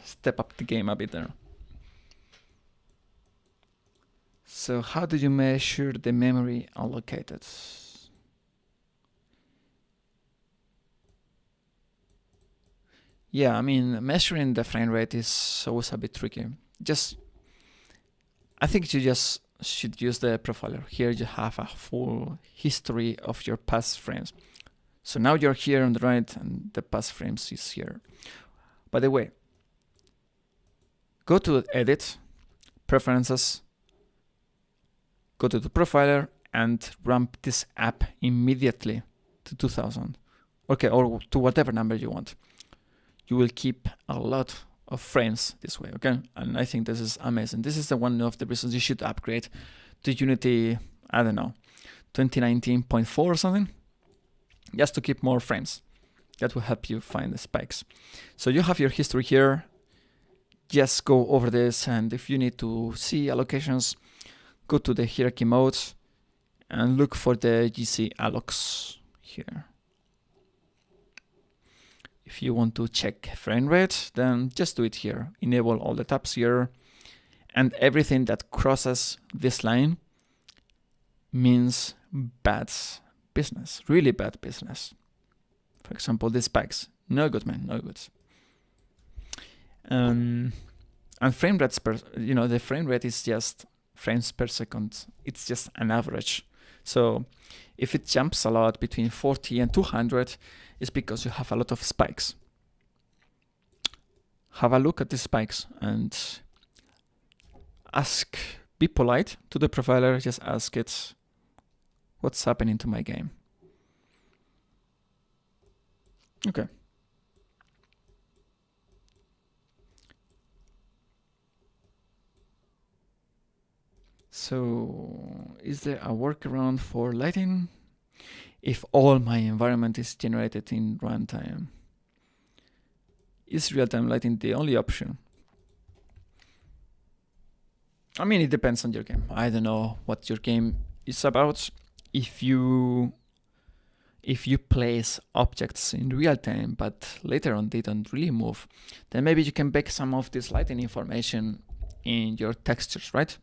step up the game a bit there. So how do you measure the memory allocated? Yeah, I mean, measuring the frame rate is always a bit tricky. I think you just should use the profiler. Here you have a full history of your past frames. So now you're here on the right and the past frames is here. By the way, go to Edit, Preferences, go to the profiler and ramp this app immediately to 2000. Okay, or to whatever number you want. You will keep a lot of frames this way, okay? And I think this is amazing. This is one of the reasons you should upgrade to Unity, I don't know, 2019.4 or something, just to keep more frames. That will help you find the spikes. So you have your history here. Just go over this, and if you need to see allocations, go to the hierarchy modes and look for the GC allocs here. If you want to check frame rate, then just do it here. Enable all the tabs here, and everything that crosses this line means bad business, really bad business. For example, these spikes, no good, man, no good. And frame rates the frame rate is just frames per second. It's just an average. So if it jumps a lot between 40 and 200, it's because you have a lot of spikes. Have a look at the spikes and be polite to the profiler, just ask it, what's happening to my game? Okay. So, is there a workaround for lighting? If all my environment is generated in runtime, is real-time lighting the only option? I mean, it depends on your game. I don't know what your game is about. If you place objects in real time, but later on they don't really move, then maybe you can bake some of this lighting information in your textures, right?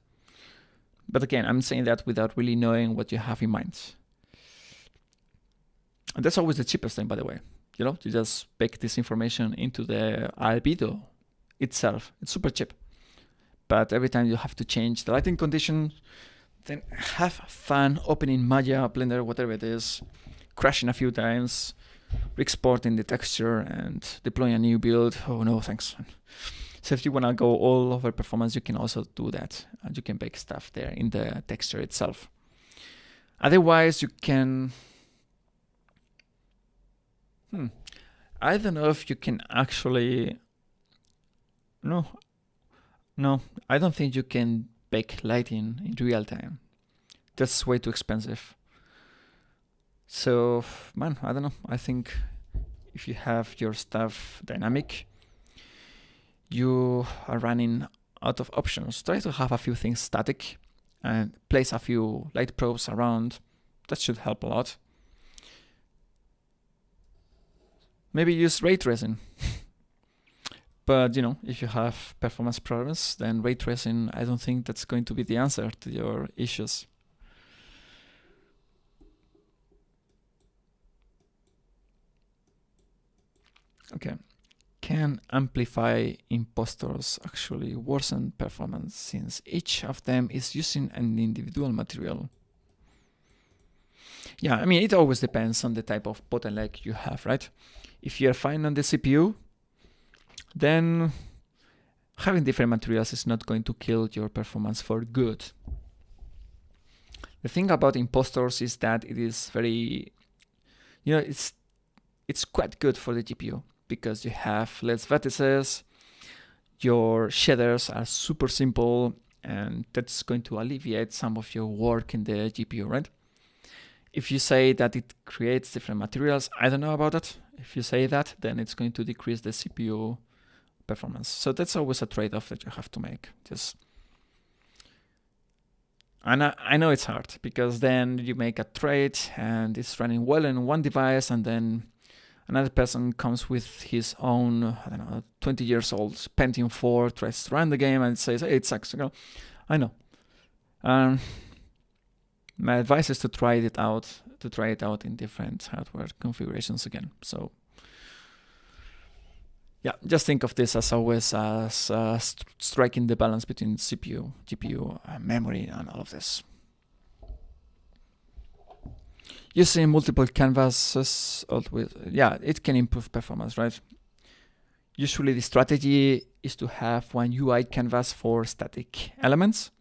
But again, I'm saying that without really knowing what you have in mind. And that's always the cheapest thing, by the way. You just bake this information into the albedo itself. It's super cheap. But every time you have to change the lighting condition, then have fun opening Maya, Blender, whatever it is, crashing a few times, re-exporting the texture and deploying a new build. Oh no, thanks. So if you want to go all over performance, you can also do that. And you can bake stuff there in the texture itself. Otherwise, you can... I don't know if you can actually... No, I don't think you can bake lighting in real time. That's way too expensive. So, man, I don't know. I think if you have your stuff dynamic, you are running out of options. Try to have a few things static and place a few light probes around. That should help a lot. Maybe use ray tracing. But, if you have performance problems, then ray tracing, I don't think that's going to be the answer to your issues. Okay. can amplify imposters actually worsen performance since each of them is using an individual material? Yeah, I mean, it always depends on the type of bottleneck you have, right? If you're fine on the CPU, then having different materials is not going to kill your performance for good. The thing about imposters is that it is very, it's quite good for the GPU because you have less vertices, your shaders are super simple, and that's going to alleviate some of your work in the GPU, right? If you say that it creates different materials, I don't know about that. If you say that, then it's going to decrease the CPU performance. So that's always a trade-off that you have to make. And I know it's hard because then you make a trade and it's running well in one device, and then another person comes with his own, 20 years old Pentium 4, tries to run the game and says, hey, it sucks. I know. My advice is to try it out in different hardware configurations again. So yeah, just think of this as always as striking the balance between CPU, GPU, memory, and all of this. Using multiple canvases, it can improve performance, right? Usually the strategy is to have one UI canvas for static elements,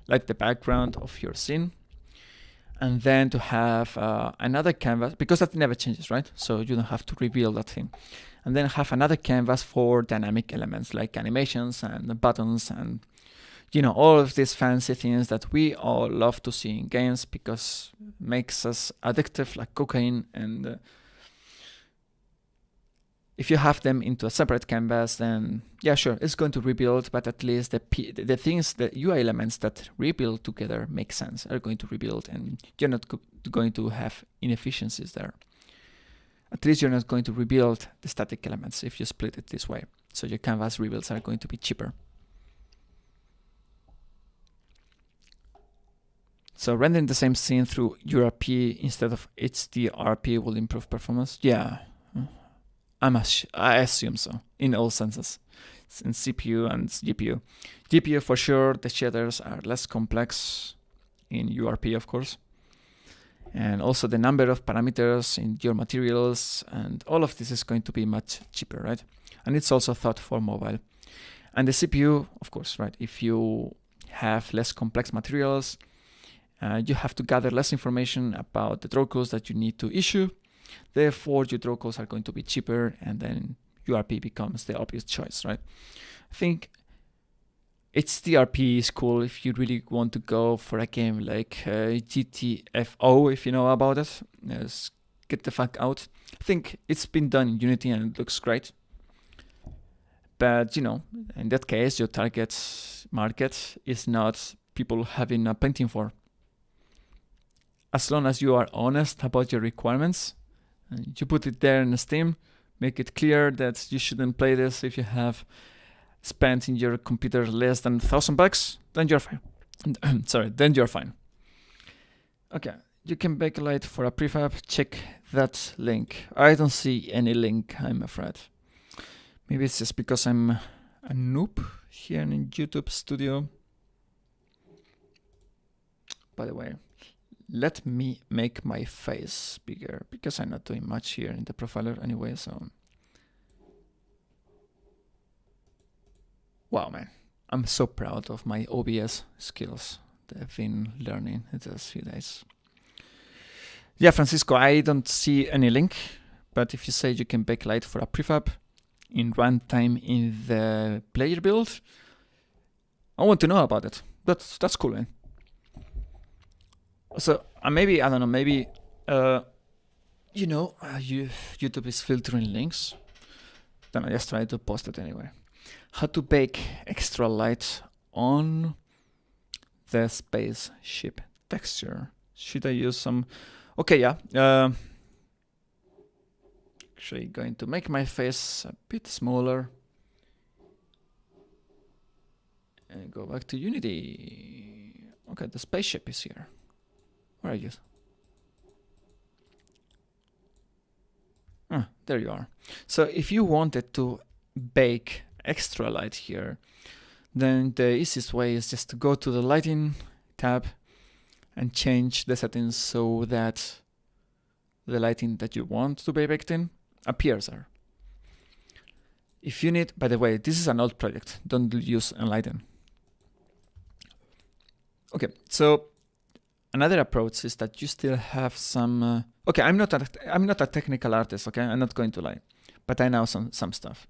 like the background of your scene, and then to have another canvas, because that never changes, right? So you don't have to reveal that thing. And then have another canvas for dynamic elements like animations and buttons and, all of these fancy things that we all love to see in games because it makes us addictive like cocaine. And if you have them into a separate canvas, then yeah, sure, it's going to rebuild, but at least the things, the UI elements that rebuild together make sense, are going to rebuild, and you're not going to have inefficiencies there. At least you're not going to rebuild the static elements if you split it this way. So your canvas rebuilds are going to be cheaper. So rendering the same scene through URP instead of HDRP will improve performance? Yeah. I assume so, in all senses, in CPU and GPU. GPU for sure, the shaders are less complex in URP, of course. And also the number of parameters in your materials and all of this is going to be much cheaper, right? And it's also thought for mobile. And the CPU, of course, right? If you have less complex materials, you have to gather less information about the draw codes that you need to issue. Therefore, your draw codes are going to be cheaper, and then URP becomes the obvious choice, right? I think HDRP is cool if you really want to go for a game like GTFO, if you know about it. Just get the fuck out. I think it's been done in Unity and it looks great. But, in that case, your target market is not people having a Pentium 4. As long as you are honest about your requirements, you put it there in Steam, make it clear that you shouldn't play this if you have spent in your computer less than $1,000, then you're fine. Then you're fine. Okay, you can backlight for a prefab. Check that link. I don't see any link, I'm afraid. Maybe it's just because I'm a noob here in YouTube Studio. By the way, let me make my face bigger because I'm not doing much here in the profiler anyway, so. Wow, man. I'm so proud of my OBS skills that I've been learning in these few days. Yeah, Francisco, I don't see any link, but if you say you can backlight for a prefab in runtime in the player build, I want to know about it. That's cool, man. So maybe, I don't know, maybe, YouTube is filtering links. Then I just try to post it anyway. How to bake extra light on the spaceship texture. Should I use some? Okay, yeah. Actually going to make my face a bit smaller. And go back to Unity. Okay, the spaceship is here. Where are you? There you are. So if you wanted to bake extra light here, then the easiest way is just to go to the lighting tab and change the settings so that the lighting that you want to be baked in appears there. If you need, by the way, this is an old project, don't use Enlighten. Okay, so another approach is that you still have some, okay, I'm not a technical artist, okay, I'm not going to lie, but I know some stuff.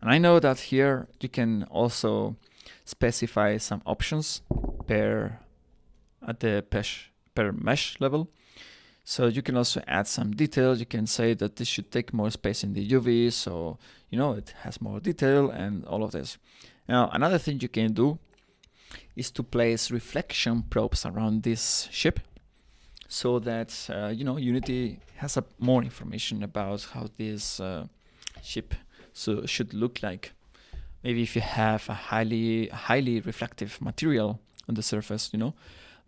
And I know that here you can also specify some options per mesh level. So you can also add some details. You can say that this should take more space in the UV, so it has more detail and all of this. Now, another thing you can do is to place reflection probes around this ship, so that Unity has more information about how this ship should look like. Maybe if you have a highly reflective material on the surface,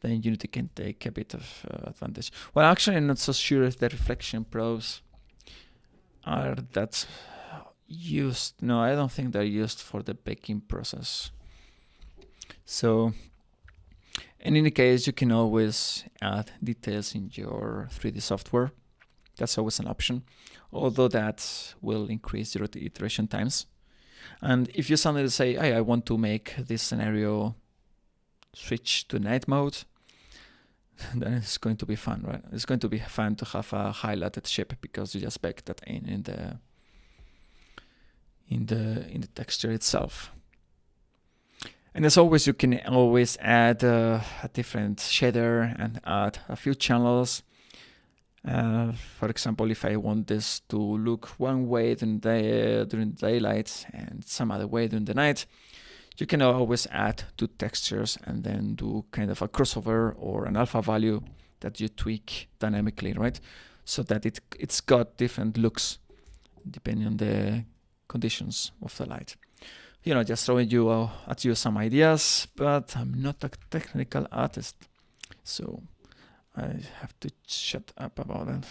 then Unity can take a bit of advantage. Well, actually, I'm not so sure if the reflection probes are that used. No, I don't think they're used for the baking process. So, in any case, you can always add details in your 3D software. That's always an option, although that will increase your iteration times. And if you suddenly say, hey, I want to make this scenario switch to night mode, then it's going to be fun, right? It's going to be fun to have a highlighted ship because you just baked that in the texture itself. And as always, you can always add a different shader and add a few channels. For example, if I want this to look one way during daylight and some other way during the night, you can always add two textures and then do kind of a crossover or an alpha value that you tweak dynamically, right? So that it's got different looks depending on the conditions of the light. Just throwing at you some ideas, but I'm not a technical artist, so I have to shut up about it.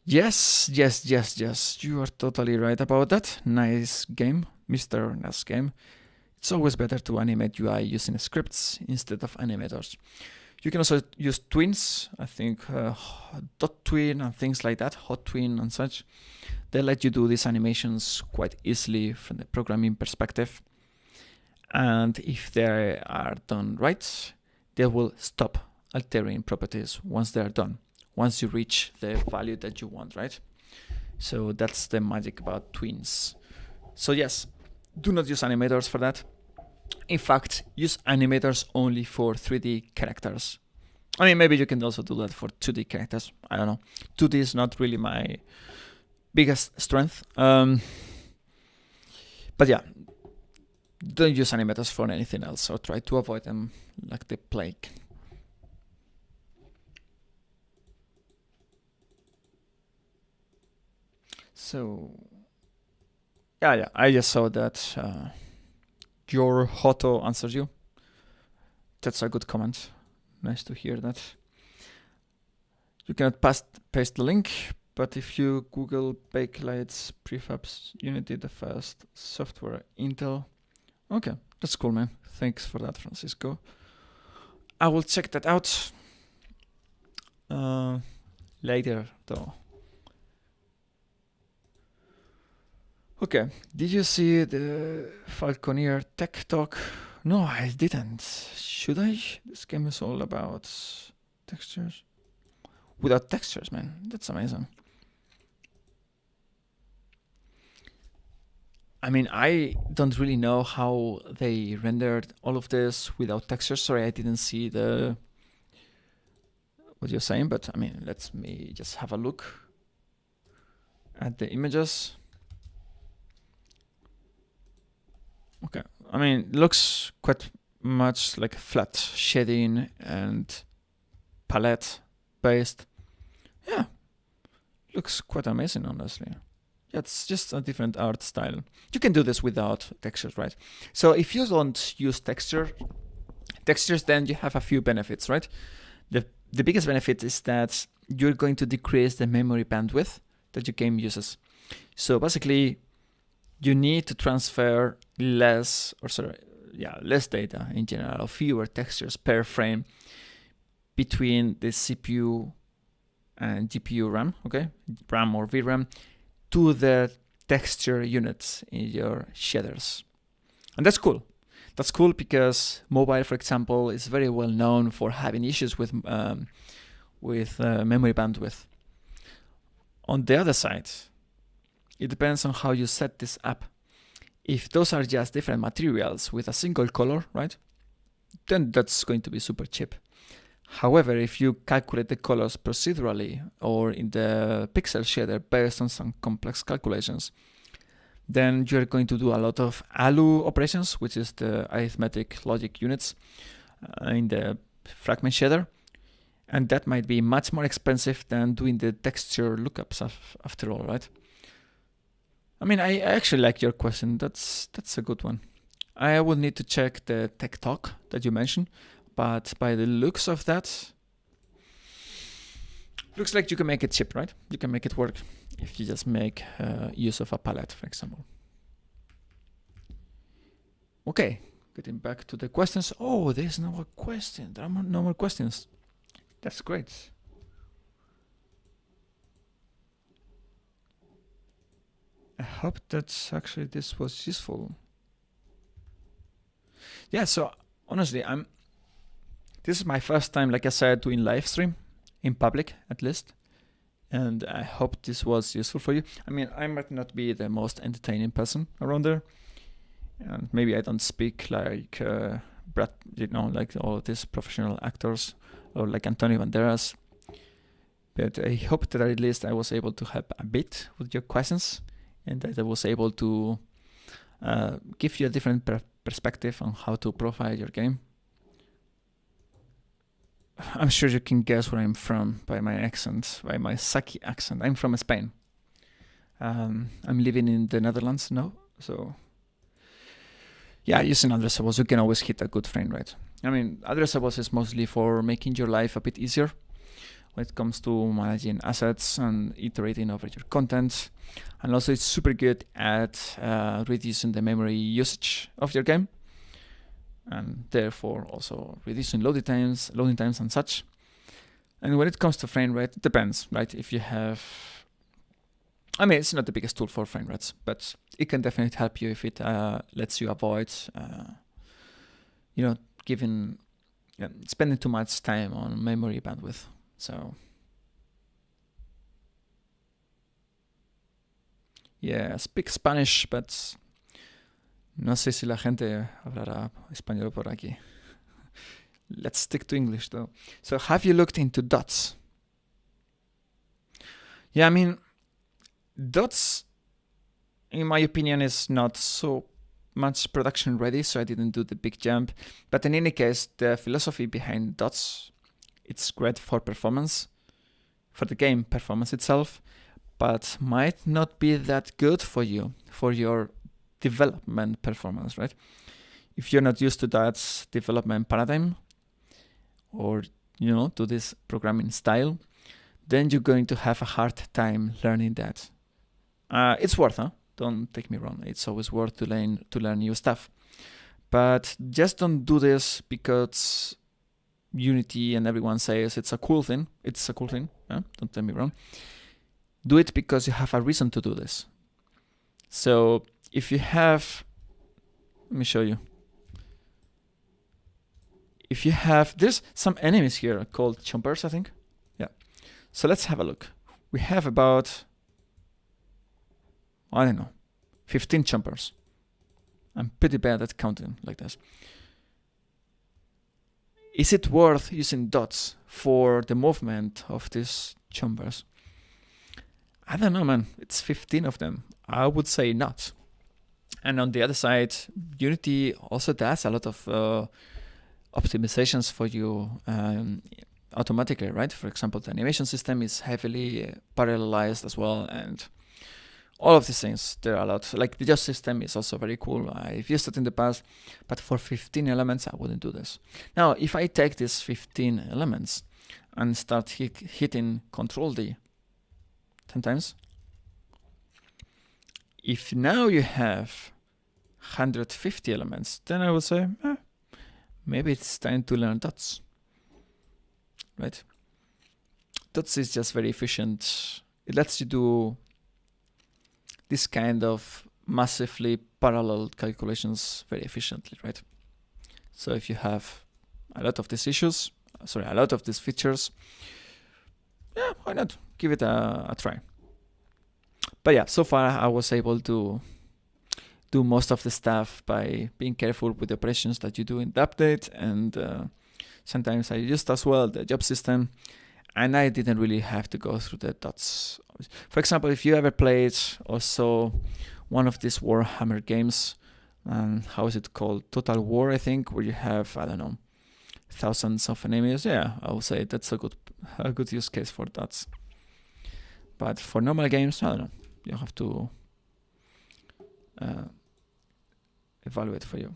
Yes, you are totally right about that. Nice game, Mr. Nice Game. It's always better to animate UI using scripts instead of animators. You can also use twins, I think dot twin and things like that, hot twin and such. They let you do these animations quite easily from the programming perspective. And if they are done right, they will stop altering properties once they are done, once you reach the value that you want, right? So that's the magic about twins. So yes, do not use animators for that. In fact, use animators only for 3D characters. I mean, maybe you can also do that for 2D characters. I don't know. 2D is not really my biggest strength. But yeah, don't use animators for anything else, or try to avoid them like the plague. So, yeah, I just saw that your Hoto answers you. That's a good comment. Nice to hear that. You cannot paste the link, but if you Google Bakelights prefabs Unity, the first software Intel. Okay, that's cool, man. Thanks for that, Francisco. I will check that out later, though. Okay, did you see the Falconeer Tech Talk? No, I didn't. Should I? This game is all about textures. Without textures, man. That's amazing. I mean, I don't really know how they rendered all of this without textures. Sorry, I didn't see what you're saying, but I mean, let me just have a look at the images. Okay, I mean, it looks quite much like flat shading and palette based. Yeah, looks quite amazing, honestly. Yeah, it's just a different art style. You can do this without textures, right? So if you don't use textures, then you have a few benefits, right? The biggest benefit is that you're going to decrease the memory bandwidth that your game uses. So basically, you need to transfer less data in general, fewer textures per frame between the CPU and GPU RAM, okay, RAM or VRAM, to the texture units in your shaders. And that's cool. That's cool because mobile, for example, is very well known for having issues with memory bandwidth. On the other side, it depends on how you set this up. If those are just different materials with a single color, right, then that's going to be super cheap. However, if you calculate the colors procedurally or in the pixel shader based on some complex calculations, then you're going to do a lot of ALU operations, which is the arithmetic logic units in the fragment shader. And that might be much more expensive than doing the texture lookups after all, right? I mean, I actually like your question. That's a good one. I will need to check the tech talk that you mentioned, but by the looks of that, looks like you can make it cheap, right? You can make it work if you just make use of a palette, for example. Okay, getting back to the questions. Oh, there's no more question. There are no more questions. That's great. I hope that actually this was useful. Yeah, so honestly, this is my first time, like I said, doing live stream in public at least. And I hope this was useful for you. I mean, I might not be the most entertaining person around there. And maybe I don't speak like Brad, like all these professional actors or like Antonio Banderas. But I hope that at least I was able to help a bit with your questions and that I was able to give you a different perspective on how to profile your game. I'm sure you can guess where I'm from by my accent, by my sucky accent. I'm from Spain. I'm living in the Netherlands now, so yeah, using addressables, you can always hit a good frame rate. I mean, addressables is mostly for making your life a bit easier when it comes to managing assets and iterating over your content. And also it's super good at reducing the memory usage of your game, and therefore also reducing loading times and such. And when it comes to frame rate, it depends, right? If you have, I mean, it's not the biggest tool for frame rates, but it can definitely help you if it lets you avoid, spending too much time on memory bandwidth. So, yeah, speak Spanish, but no sé si la gente hablará español por aquí. Let's stick to English though. So, have you looked into dots? Yeah, I mean, dots, in my opinion, is not so much production ready, so I didn't do the big jump. But in any case, the philosophy behind dots, it's great for performance, for the game performance itself, but might not be that good for you, for your development performance, right? If you're not used to that development paradigm or, to this programming style, then you're going to have a hard time learning that. It's worth, don't take me wrong. It's always worth to learn new stuff. But just don't do this because Unity and everyone says it's a cool thing. It's a cool thing. Don't take me wrong. Do it because you have a reason to do this. So if you have, let me show you. If you have, there's some enemies here called chompers, I think. Yeah. So let's have a look. We have about, 15 chompers. I'm pretty bad at counting like this. Is it worth using dots for the movement of these chompers? I don't know, man. It's 15 of them. I would say not. And on the other side, Unity also does a lot of optimizations for you automatically, right? For example, the animation system is heavily parallelized as well, and all of these things, there are a lot. Like the just system is also very cool. I've used it in the past, but for 15 elements, I wouldn't do this. Now, if I take these 15 elements and start hitting Control D 10 times. If now you have 150 elements, then I would say maybe it's time to learn dots, right? Dots is just very efficient. It lets you do this kind of massively parallel calculations very efficiently, right? So if you have a lot of these a lot of these features, yeah, why not? Give it a try. But yeah, so far I was able to do most of the stuff by being careful with the operations that you do in the update, and sometimes I used as well the job system, and I didn't really have to go through the dots. For example, if you ever played or saw one of these Warhammer games, how is it called? Total War, I think, where you have, I don't know, thousands of enemies. Yeah, I would say that's a good use case for dots. But for normal games, I don't know. You have to evaluate for you.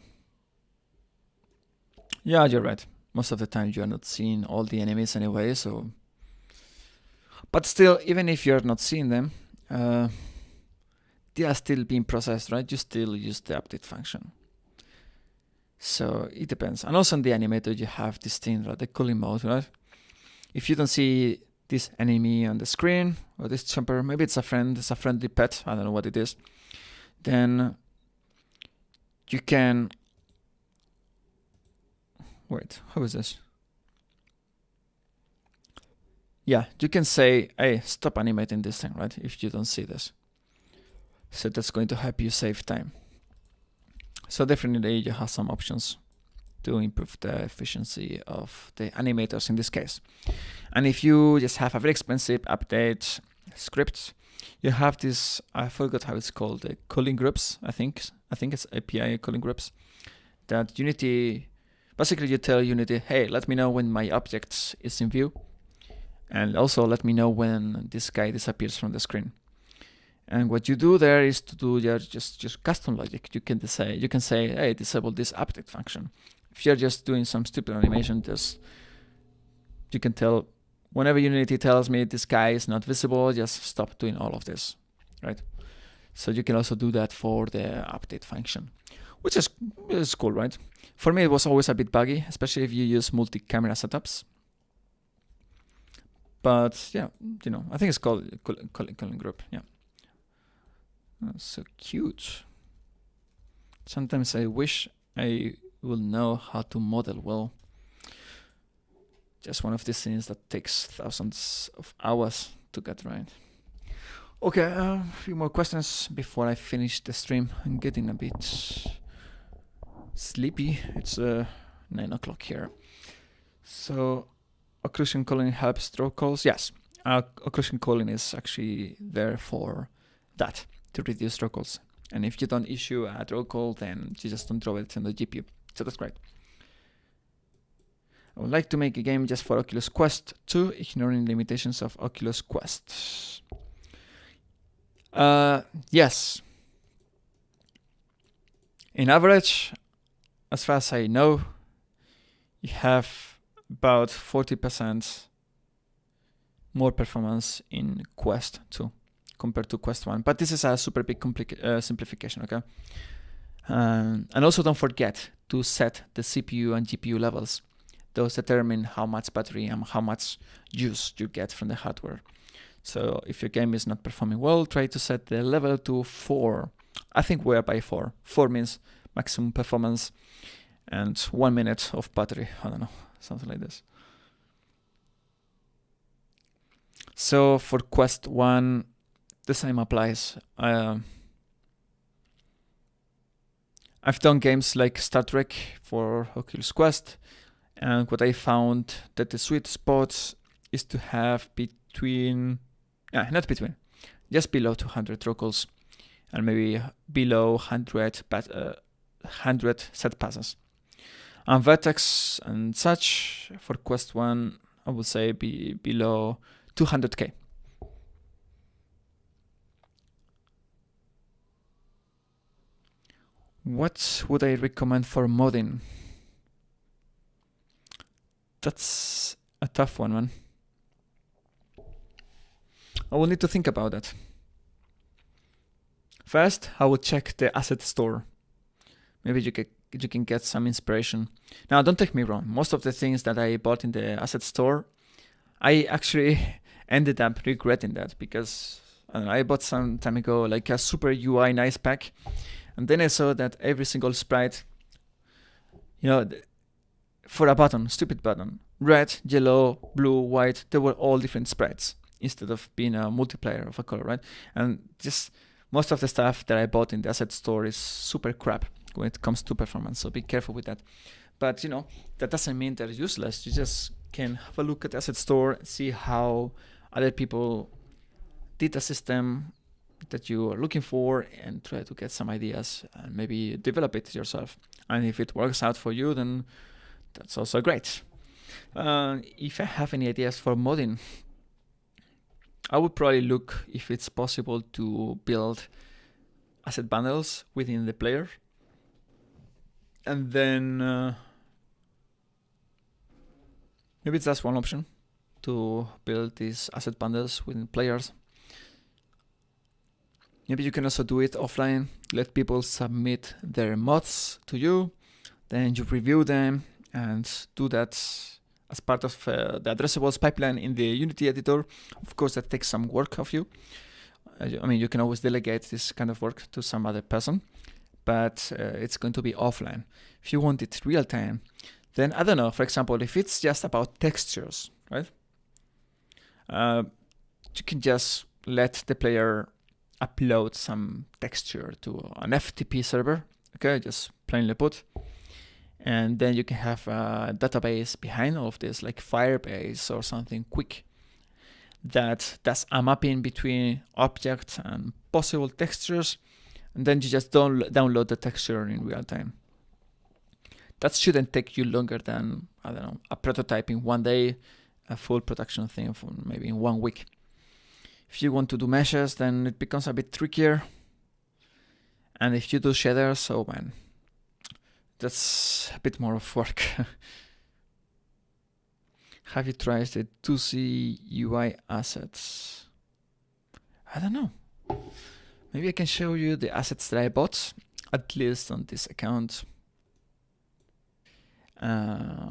Yeah, you're right. Most of the time you are not seeing all the enemies anyway, so... But still, even if you're not seeing them, they are still being processed, right? You still use the update function. So it depends. And also on the animator, you have this thing, right? The culling mode, right? If you don't see this enemy on the screen, or this jumper, maybe it's a friend, it's a friendly pet, I don't know what it is, then you can... Wait, how is this? Yeah, you can say, hey, stop animating this thing, right? If you don't see this. So that's going to help you save time. So definitely you have some options to improve the efficiency of the animators in this case. And if you just have a very expensive update script, you have this, I forgot how it's called, the culling groups, I think it's API culling groups, that Unity, basically you tell Unity, hey, let me know when my object is in view, and also let me know when this guy disappears from the screen. And what you do there is to do just custom logic. You can say, hey, disable this update function. If you're just doing some stupid animation, you can tell, whenever Unity tells me this guy is not visible, just stop doing all of this, right? So you can also do that for the update function, which is cool, right? For me, it was always a bit buggy, especially if you use multi-camera setups. But yeah, I think it's called culling group, yeah. That's so cute. Sometimes I wish I will know how to model well. Just one of these things that takes thousands of hours to get right. Okay, a few more questions before I finish the stream. I'm getting a bit sleepy. It's 9 o'clock here. So, occlusion culling helps draw calls. Yes, occlusion culling is actually there for that, to reduce draw calls. And if you don't issue a draw call, then you just don't draw it in the GPU. So that's great. I would like to make a game just for Oculus Quest 2, ignoring limitations of Oculus Quest. Yes. In average, as far as I know, you have about 40% more performance in Quest 2 compared to Quest 1. But this is a super big simplification, okay? And also don't forget to set the CPU and GPU levels. Those determine how much battery and how much use you get from the hardware. So if your game is not performing well, try to set the level to 4. I think we're by 4. 4 means maximum performance and 1 minute of battery. I don't know, something like this. So for Quest 1, the same applies. I've done games like Star Trek for Oculus Quest, and what I found that the sweet spot is to have just below 200 draw calls, and maybe below 100 set passes. And vertex and such for Quest 1, I would say be below 200k. What would I recommend for modding? That's a tough one, man. I will need to think about that. First, I will check the asset store. Maybe you can get some inspiration. Now, don't take me wrong. Most of the things that I bought in the asset store, I actually ended up regretting that, because I don't know, I bought some time ago like a super UI nice pack, and then I saw that every single sprite, for a button, stupid button, red, yellow, blue, white, they were all different sprites instead of being a multiplier of a color, right? And just most of the stuff that I bought in the asset store is super crap when it comes to performance, so be careful with that. But that doesn't mean they're useless. You just can have a look at the asset store, see how other people did a system that you are looking for, and try to get some ideas and maybe develop it yourself. And if it works out for you, then that's also great. If I have any ideas for modding, I would probably look if it's possible to build asset bundles within the player. And then maybe that's one option, to build these asset bundles within players. Maybe you can also do it offline, let people submit their mods to you, then you review them and do that as part of the addressables pipeline in the Unity editor. Of course, that takes some work of you. I mean, you can always delegate this kind of work to some other person, but it's going to be offline. If you want it real time, then I don't know, for example, if it's just about textures, right? You can just let the player upload some texture to an FTP server, okay, just plainly put. And then you can have a database behind all of this, like Firebase or something quick, that does a mapping between objects and possible textures. And then you just download the texture in real time. That shouldn't take you longer than, I don't know, a prototype in 1 day, a full production thing for maybe in 1 week. If you want to do meshes, then it becomes a bit trickier. And if you do shaders, oh man, that's a bit more of work. Have you tried the 2C UI assets? I don't know. Maybe I can show you the assets that I bought, at least on this account. I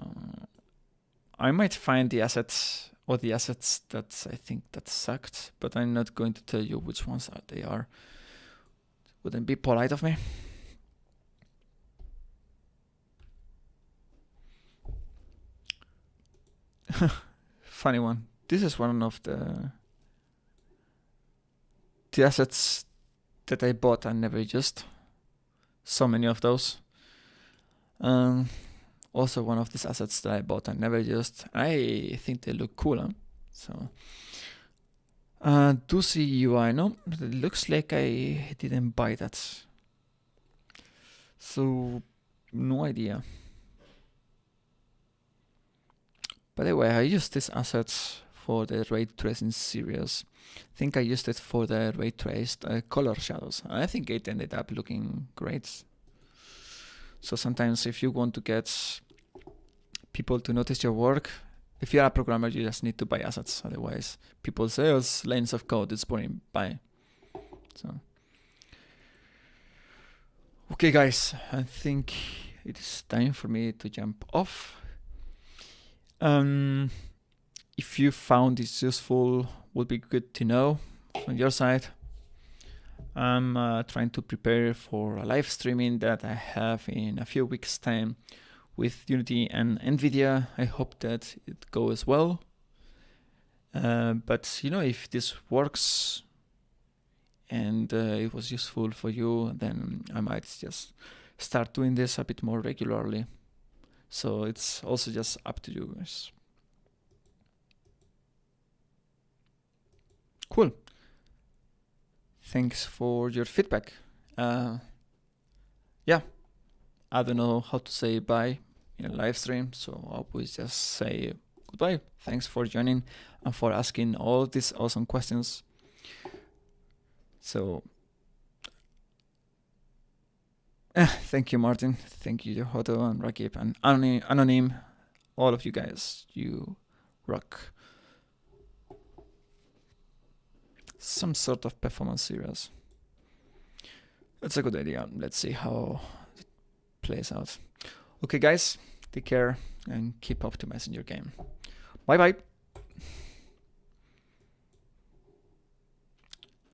might find the assets or the assets that I think that sucked, but I'm not going to tell you which ones they are. Wouldn't be polite of me. Funny one. This is one of the assets that I bought and never used. So many of those. Also one of these assets that I bought and never used. I think they look cool, huh? So 2C UI, no, it looks like I didn't buy that. So no idea. By the way, I used this asset for the ray tracing series. I think I used it for the ray traced color shadows. I think it ended up looking great. So sometimes if you want to get people to notice your work, if you're a programmer, you just need to buy assets. Otherwise, people say, oh, it's lines of code, it's boring, buy. So, okay, guys, I think it is time for me to jump off. If you found this useful, would be good to know on your side. I'm trying to prepare for a live streaming that I have in a few weeks' time with Unity and NVIDIA. I hope that it goes well. But if this works and it was useful for you, then I might just start doing this a bit more regularly. So it's also just up to you guys. Cool. Thanks for your feedback. Yeah, I don't know how to say bye in a live stream, so I will just say goodbye. Thanks for joining and for asking all these awesome questions. So, thank you, Martin. Thank you, Hoto and Rakib and Anonym. All of you guys, you rock. Some sort of performance series. That's a good idea. Let's see how it plays out. Okay, guys, take care and keep optimizing your game. Bye bye.